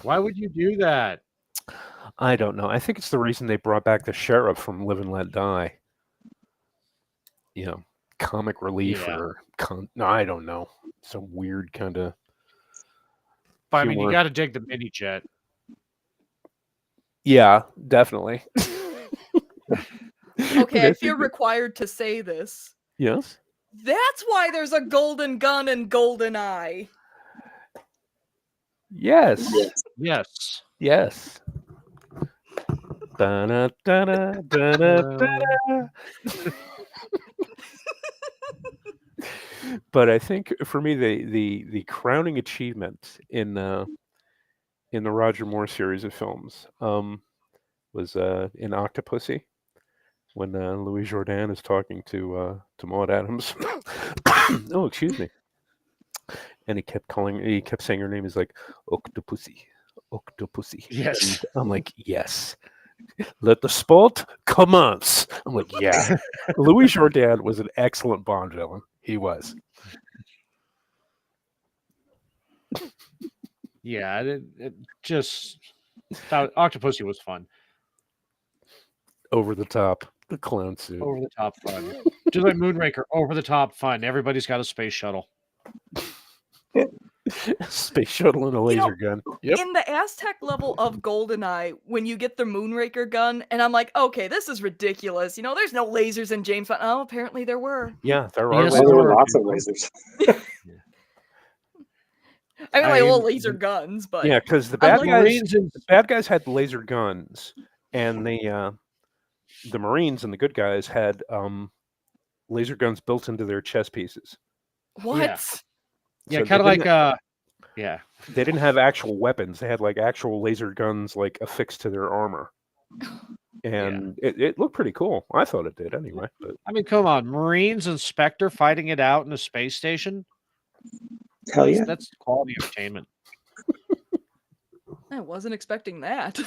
why would you do that? I don't know. I think it's the reason they brought back the sheriff from Live and Let Die. Comic relief or no, I don't know. Some weird kind of. But I mean, you got to dig the mini jet. Yeah, definitely. Okay, I think feel that- required to say this. yes. That's why there's a golden gun in Golden Eye. Yes. Yes. Yes. Da-na, da-na, da-na, da-na. But I think for me the crowning achievement in the Roger Moore series of films was in Octopussy when Louis Jourdan is talking to Maud Adams. Oh, excuse me. And he kept saying her name. He's like, Octopussy, Octopussy. Yes. And I'm like, yes. Let the sport commence. I'm like, yeah. Louis Jourdan was an excellent Bond villain. He was. Yeah, it just thought Octopussy was fun. Over the top. The clown suit. Over the top fun. Just like Moonraker, over the top fun. Everybody's got a space shuttle. Space shuttle and a laser gun. Yep. In the Aztec level of GoldenEye, when you get the Moonraker gun, and I'm like, okay, this is ridiculous. There's no lasers in James Bond. Oh, apparently there were. Yeah, there are Yes, Well, lasers. there were Lord. lots of lasers. I mean, I like, mean, all laser guns, but Yeah, because the I bad like guys, Marines and the bad guys had laser guns, and the Marines and the good guys had laser guns built into their chest pieces. what? yeah, So kind they of like didn't- yeah. they didn't have actual weapons. They had like actual laser guns like affixed to their armor, and it looked pretty cool. I thought it did anyway. But I mean, come on, Marines and Spectre fighting it out in a space station. Hell yeah. That's quality entertainment. I wasn't expecting that.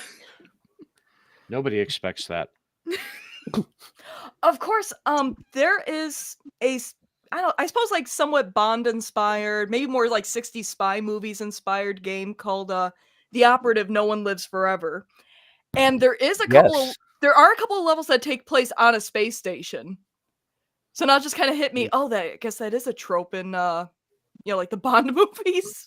Nobody expects that. Of course, there is I suppose like somewhat Bond inspired, maybe more like 60s spy movies inspired game called The Operative No One Lives Forever. And there is yes, there are a couple of levels that take place on a space station. So now it just kind of hit me, I guess that is a trope in like the Bond movies.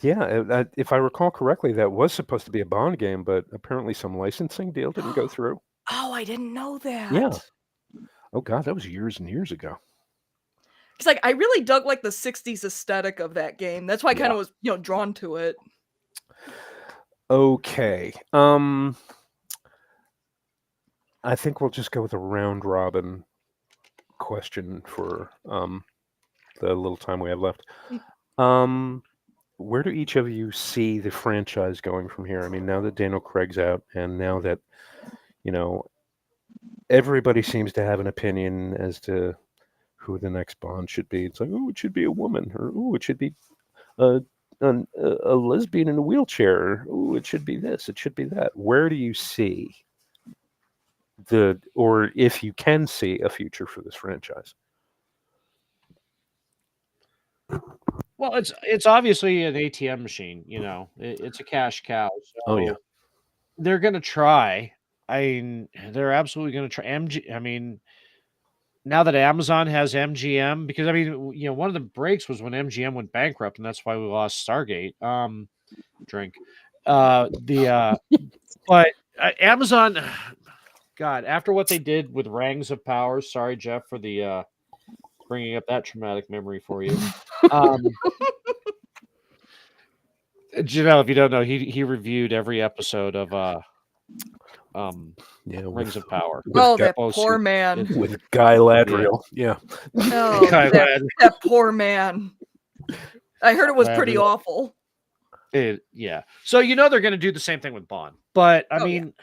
yeah. If I recall correctly, that was supposed to be a Bond game, but apparently some licensing deal didn't go through. Oh, I didn't know that. Yeah. Oh God, that was years and years ago. It's like I really dug like the 60s aesthetic of that game. That's why I kind of was, drawn to it. Okay. I think we'll just go with a round robin question for the little time we have left. Where do each of you see the franchise going from here? I mean, now that Daniel Craig's out, and now that everybody seems to have an opinion as to who the next Bond should be. It's like, oh, it should be a woman, or oh, it should be a lesbian in a wheelchair, or oh, it should be this, it should be that. Where do you see or if you can see a future for this franchise? Well, it's obviously an ATM machine. It's a cash cow. So Oh yeah, they're gonna try. I mean, they're absolutely gonna try. I mean, now that Amazon has MGM, because I mean, one of the breaks was when MGM went bankrupt, and that's why we lost Stargate. Drink. But Amazon, God, after what they did with Rings of Power, sorry, Jeff, for the bringing up that traumatic memory for you. If you don't know, he reviewed every episode of Rings of Power. Oh, Guy, that poor man. with Guy Ladriel. Yeah. Oh, that poor man. I heard it was pretty awful. Yeah. So they're going to do the same thing with Bond. But I mean,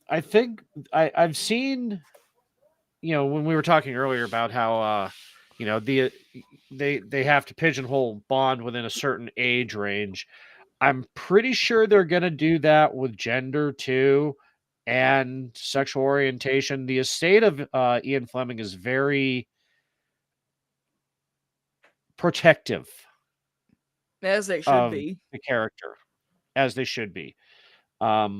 I think I've seen, when we were talking earlier about how they have to pigeonhole Bond within a certain age range. I'm pretty sure they're going to do that with gender too, and sexual orientation. The estate of Ian Fleming is very protective, as they should be. The character, as they should be. Not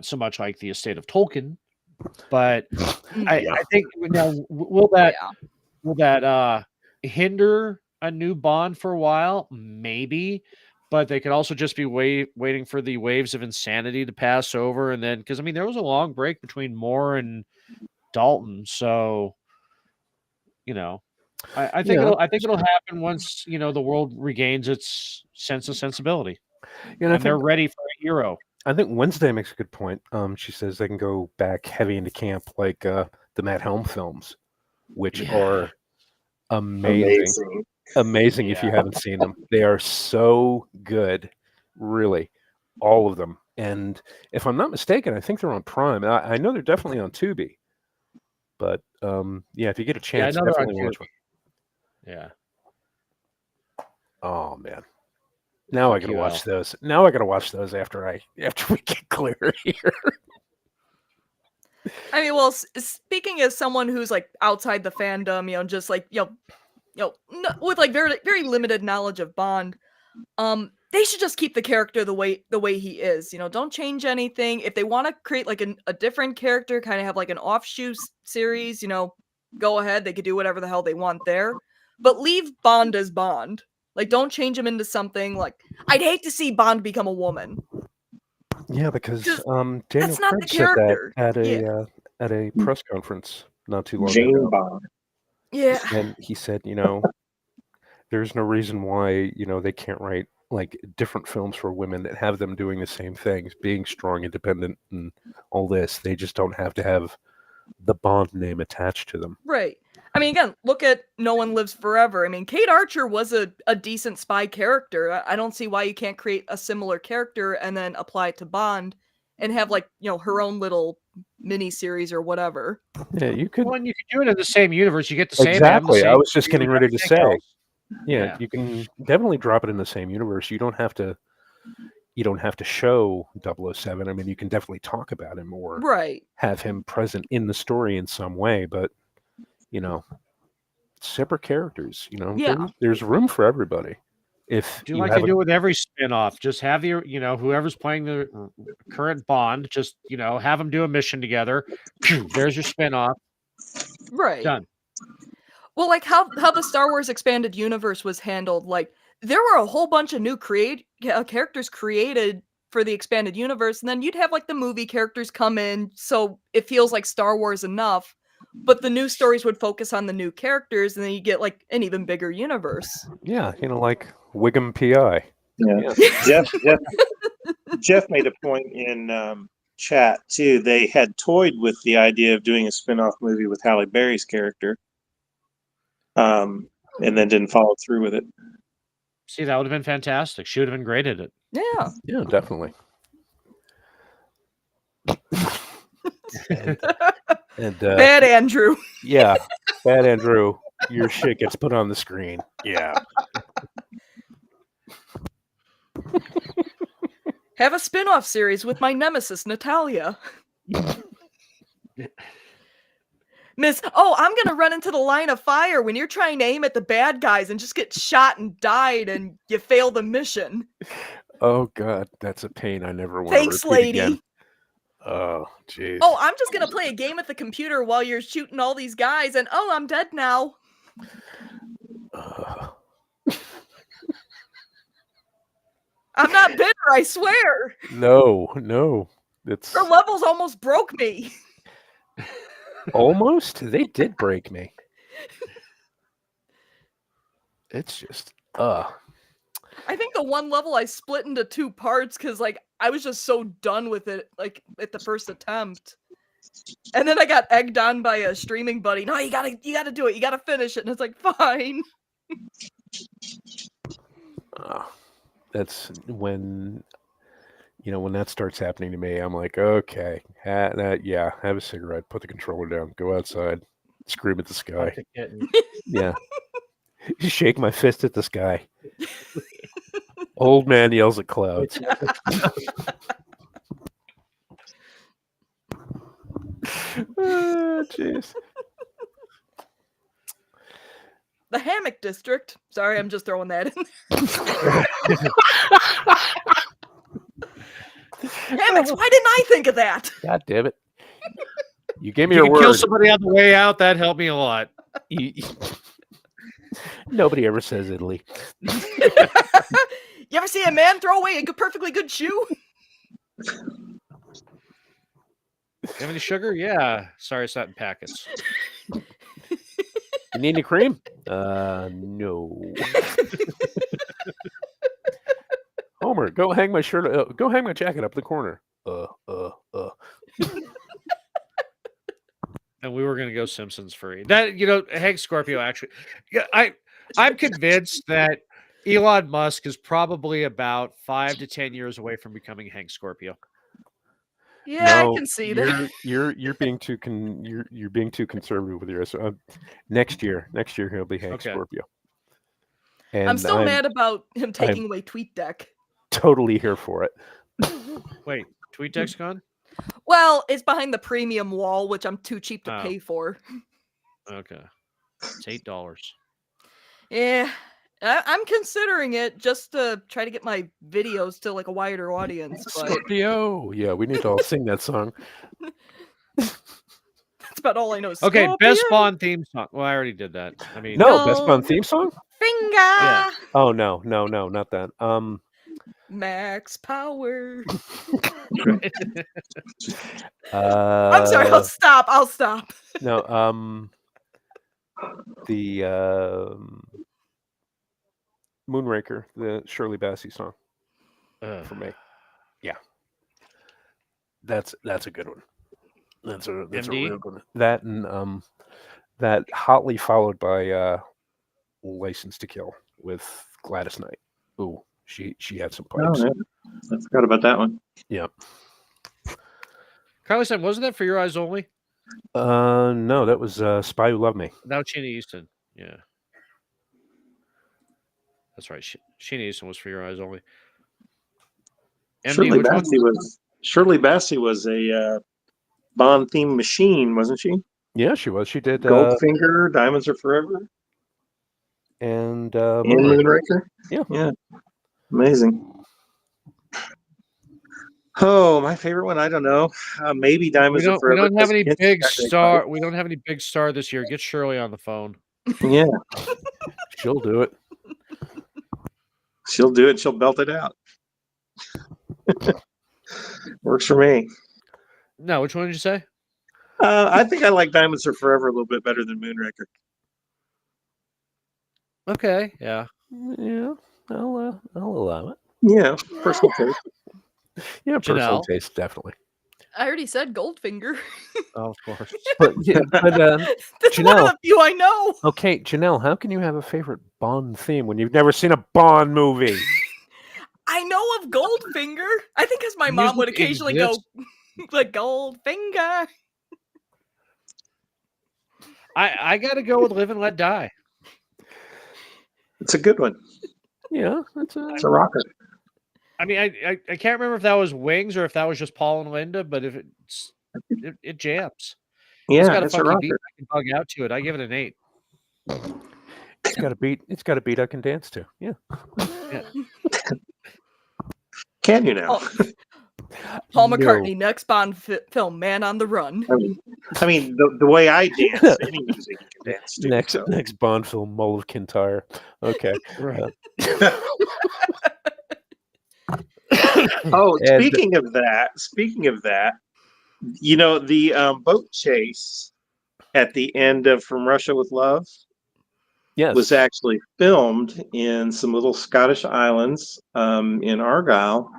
so much like the estate of Tolkien, but I think now will that hinder a new Bond for a while, maybe, but they could also just be waiting for the waves of insanity to pass over, and then because I mean there was a long break between Moore and Dalton, so you know, I think Yeah, it'll happen once the world regains its sense of sensibility, and and they're ready for a hero. I think Wednesday makes a good point. She says they can go back heavy into camp like the Matt Helm films, which Yeah. are amazing. Amazing if you haven't seen them. They are so good, really, all of them. And if I'm not mistaken, I think they're on Prime. I know they're definitely on Tubi. But yeah, if you get a Yeah, I chance, know they're on definitely watch one. Yeah. Oh man. Now I Fuck gotta you, watch Al. those. Now I gotta watch those after we get clear here. I mean, well, speaking as someone who's like outside the fandom, just like with like very very limited knowledge of Bond, they should just keep the character the way he is. Don't change anything. If they want to create like a different character, kind of have like an offshoot series, go ahead. They could do whatever the hell they want there, but leave Bond as Bond. Like, don't change him into something like. I'd hate to see Bond become a woman. Yeah, because Just- Daniel that's not Craig the said that character. at a press conference not too long Jane ago. Bond. Yeah. And he said, there's no reason why, they can't write like different films for women that have them doing the same things, being strong, independent, and all this. They just don't have to have the Bond name attached to them. Right. I mean, again, look at No One Lives Forever. I mean, Kate Archer was a decent spy character. I don't see why you can't create a similar character and then apply it to Bond and have like, her own little mini series or whatever. Yeah, you could. Well, and you could do it in the same universe. You get the same. Exactly. I was just you getting and ready to everything say. else. Yeah, you can definitely drop it in the same universe. You don't have to show 007. I mean, you can definitely talk about him or Right. have him present in the story in some way, but separate characters, Yeah. there's room for everybody. If Do you like have they do with every spin-off. Just have your, whoever's playing the current Bond, just, have them do a mission together. There's your spin-off. Right. Done. Well, like how the Star Wars expanded universe was handled, like there were a whole bunch of new characters created for the expanded universe, and then you'd have like the movie characters come in, so it feels like Star Wars enough, but the new stories would focus on the new characters, and then you get like an even bigger universe. Yeah, like Wiggum PI. Yeah. Jeff made a point in chat too. They had toyed with the idea of doing a spin-off movie with Halle Berry's character. And then didn't follow through with it. See, that would have been fantastic. She would have been great at it. Yeah. Yeah, definitely. and Bad Andrew. Yeah, Bad Andrew, your shit gets put on the screen. Yeah. Have a spin-off series with my nemesis, Natalia. Miss, I'm gonna run into the line of fire when you're trying to aim at the bad guys and just get shot and died and you fail the mission. Oh God, that's a pain I never want Thanks, to repeat lady. again. Oh, jeez. I'm just gonna play a game at the computer while you're shooting all these guys, and I'm dead now. I'm not bitter, I swear. No, it's Her levels almost broke me. almost. They did break me. It's just I think the one level I split into 2 parts because like I was just so done with it like at the first attempt. And then I got egged on by a streaming buddy. No, you gotta do it. You gotta finish it. And it's like, fine. that's when when that starts happening to me. I'm like, okay, have a cigarette, put the controller down, go outside, scream at the sky. Yeah. Shake my fist at the sky. Old man yells at clouds. Oh, jeez. The Hammock District. Sorry, I'm just throwing that in. Hammocks, why didn't I think of that? God damn it. You gave me You your could kill word. somebody on the way out. That helped me a lot. Nobody ever says Italy. You ever see a man throw away a perfectly good shoe? You have any sugar? Yeah. Sorry, it's not in packets. You need any cream? No. Homer, go hang my shirt. Go hang my jacket up the corner. And we were going to go Simpsons free. That, Hank Scorpio actually. Yeah, I'm convinced that Elon Musk is probably about 5 to 10 years away from becoming Hank Scorpio. Yeah, No, I can see that. You're being too you're being too conservative with yours. Next year he'll be Hank Okay. Scorpio. And I'm still mad about him taking away TweetDeck. Totally here for it. Wait, TweetDeck's gone? Well, it's behind the premium wall, which I'm too cheap to Oh. pay for. Okay. It's $8. Yeah, I'm considering it just to try to get my videos to like a wider audience. But Scorpio. Yeah, we need to all sing that song. that's about all I know. Okay, Scorpio. best Bond theme song. Well, I already did that. I mean, No, best Bond theme song? Finger. Yeah. Oh no, not that. Max Power. I'm I'm sorry. I'll stop. No, the Moonraker, the Shirley Bassey song for me. Yeah, that's a good one. That's a real good one. That and that hotly followed by License to Kill with Gladys Knight. Ooh, she had some pipes. Oh, yeah. I forgot about that one. Yeah. Carly said, wasn't that For Your Eyes Only? No, that was Spy Who Loved Me. That was Sheena Easton. Yeah. That's right. Sheena Easton was For Your Eyes Only. Shirley Bassey was a Bond theme machine, wasn't she? Yeah, she was. She did Goldfinger, Diamonds Are Forever, and Moonraker. Yeah, amazing. Oh, my favorite one. I don't know. Maybe Diamonds Are Forever. We don't have any big star. We don't have any big star this year. Get Shirley on the phone. Yeah, she'll do it. She'll do it. She'll belt it out. Works for me. No, which one did you say? I think I like Diamonds Are Forever a little bit better than Moonraker. Okay, yeah. I'll allow it. Yeah, personal taste. Yeah, personal taste, definitely. I already said Goldfinger. Oh, of course. But That's Janelle, one of the few I know. Okay, Janelle, how can you have a favorite Bond theme when you've never seen a Bond movie? I know of Goldfinger. I think because my mom would occasionally go, like, Goldfinger. I got to go with Live and Let Die. It's a good one. Yeah, it's a rocker. I mean, I can't remember if that was Wings or if that was just Paul and Linda, but if it jams. Yeah, it's got a it's funky a beat. I can bug out to it. I give it an 8. It's got a beat. It's got a beat I can dance to. Yeah. Can you now? Paul McCartney, next Bond film, Man on the Run. I mean, the way I dance, any music you can dance to. Next Bond film, Mull of Kintyre. Okay. Right. Speaking of that, the boat chase at the end of From Russia with Love was actually filmed in some little Scottish islands in Argyll.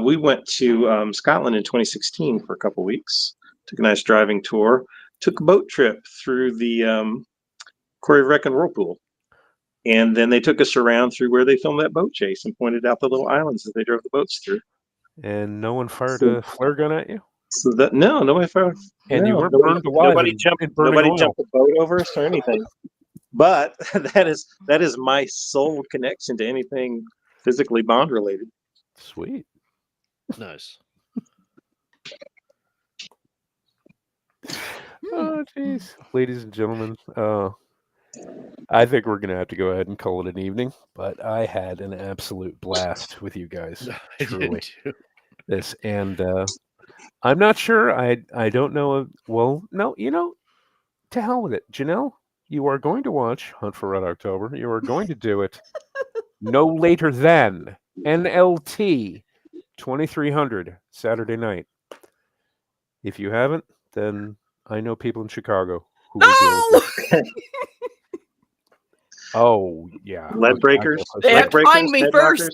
We went to Scotland in 2016 for a couple weeks, took a nice driving tour, took a boat trip through the Quarry of Wreck and Whirlpool. And then they took us around through where they filmed that boat chase and pointed out the little islands that they drove the boats through. And no one fired a flare gun at you? So that nobody fired. And you weren't burned alive. Nobody jumped the boat over us or anything. But that is my sole connection to anything physically Bond related. Sweet. Nice. Oh, jeez. Ladies and gentlemen, I think we're going to have to go ahead and call it an evening, but I had an absolute blast with you guys. Truly. This, and I'm not sure. I don't know. Well, no, to hell with it. Janelle, you are going to watch Hunt for Red October. You are going to do it no later than NLT 2300 Saturday night. If you haven't, then I know people in Chicago who will be able to. No! Oh yeah, Lead breakers. They have to breakers, find me head first.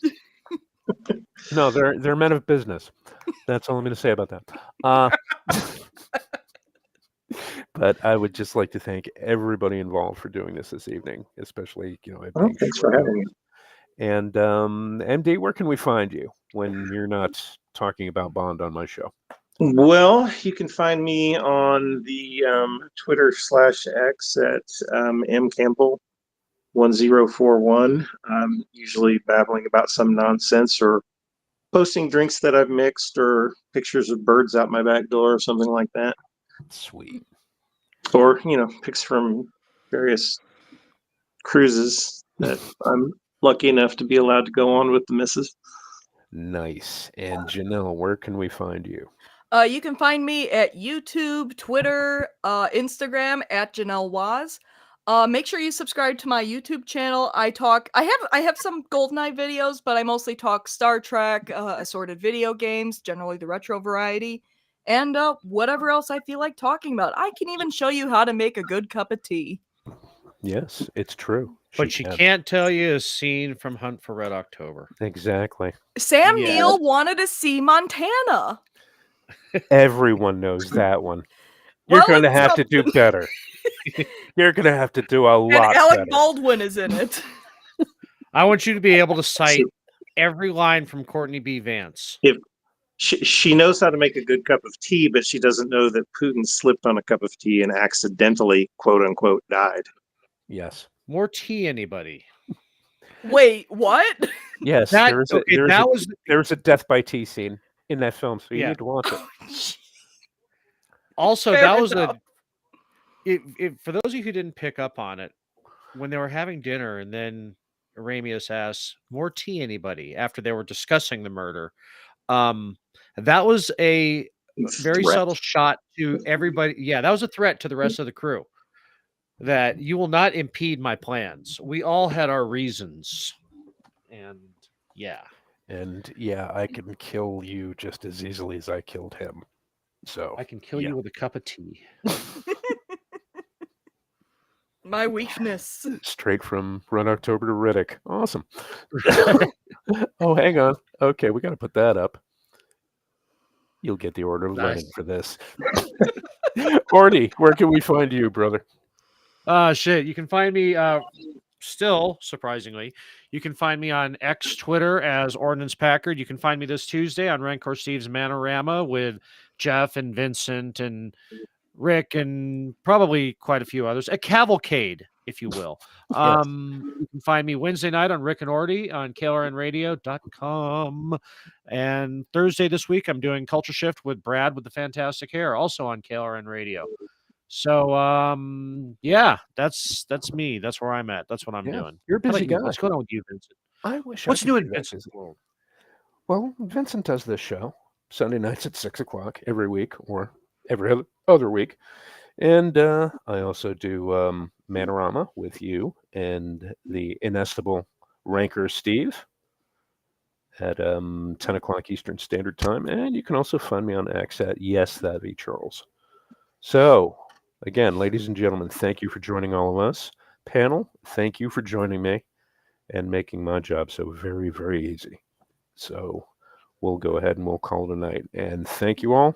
knockers. No, they're men of business. That's all I'm going to say about that. But I would just like to thank everybody involved for doing this evening, especially it Oh, being thanks short for having me. notice. And MD, where can we find you when you're not talking about Bond on my show? Well, you can find me on the Twitter/X at mcampbell1041. I'm usually babbling about some nonsense or posting drinks that I've mixed or pictures of birds out my back door or something like that. Sweet. Or, pics from various cruises that I'm lucky enough to be allowed to go on with the missus. Nice. And Janelle, where can we find you? You can find me at YouTube, Twitter, Instagram at Janelle Waz. Make sure you subscribe to my YouTube channel. I have some GoldenEye videos, but I mostly talk Star Trek, assorted video games, generally the retro variety, and whatever else I feel like talking about. I can even show you how to make a good cup of tea. Yes, it's true. But she can't tell you a scene from Hunt for Red October. Exactly. Sam Yeah. Neill wanted to see Montana. Everyone knows that one. You're Well, going to it's have to do something. better. You're going to have to do a And lot Alec better. Baldwin is in it. I want you to be able to cite every line from Courtney B. Vance. If she knows how to make a good cup of tea, but she doesn't know that Putin slipped on a cup of tea and accidentally, quote unquote, died. Yes. More tea, anybody? Wait, what? Yes, That- there is okay, there is that a, was- there is a death by tea scene in that film, so you Yeah. need to watch it. Also, Fair that was enough. for those of you who didn't pick up on it, when they were having dinner and then Aramius asks, more tea, anybody? After they were discussing the murder. That was a very Threat. subtle shot to everybody. Yeah, that was a threat to the rest of the crew. That you will not impede my plans. We all had our reasons. And yeah. And yeah, I can kill you just as easily as I killed him. So I can kill yeah. you with a cup of tea. My weakness. Straight from Red October to Riddick. Awesome. Oh, hang on. Okay, we got to put that up. You'll get the order of Nice. Lenin for this. Orny, where can we find you, brother? Shit. You can find me still, surprisingly. You can find me on X Twitter as Ordnance Packard. You can find me this Tuesday on Rancor Steve's Manorama with Jeff and Vincent and Rick and probably quite a few others. A cavalcade, if you will. Yes. You can find me Wednesday night on Rick and Orty on KLRNradio.com. And Thursday this week, I'm doing Culture Shift with Brad with the Fantastic Hair, also on KLRN Radio. So, yeah, that's me. That's where I'm at. That's what I'm doing. You're a How about busy you? guy. What's going on with you, Vincent? I wish. What's I new could in be that Vincent's busy. world? Well, Vincent does this show Sunday nights at 6:00 every week, or every other week, and I also do Manorama with you and the inestimable Ranker Steve at 10:00 Eastern Standard Time, and you can also find me on X at Yes That Be Charles. So, again, ladies and gentlemen, thank you for joining all of us. Panel, thank you for joining me and making my job so very, very easy. So we'll go ahead and we'll call it a night. And thank you all.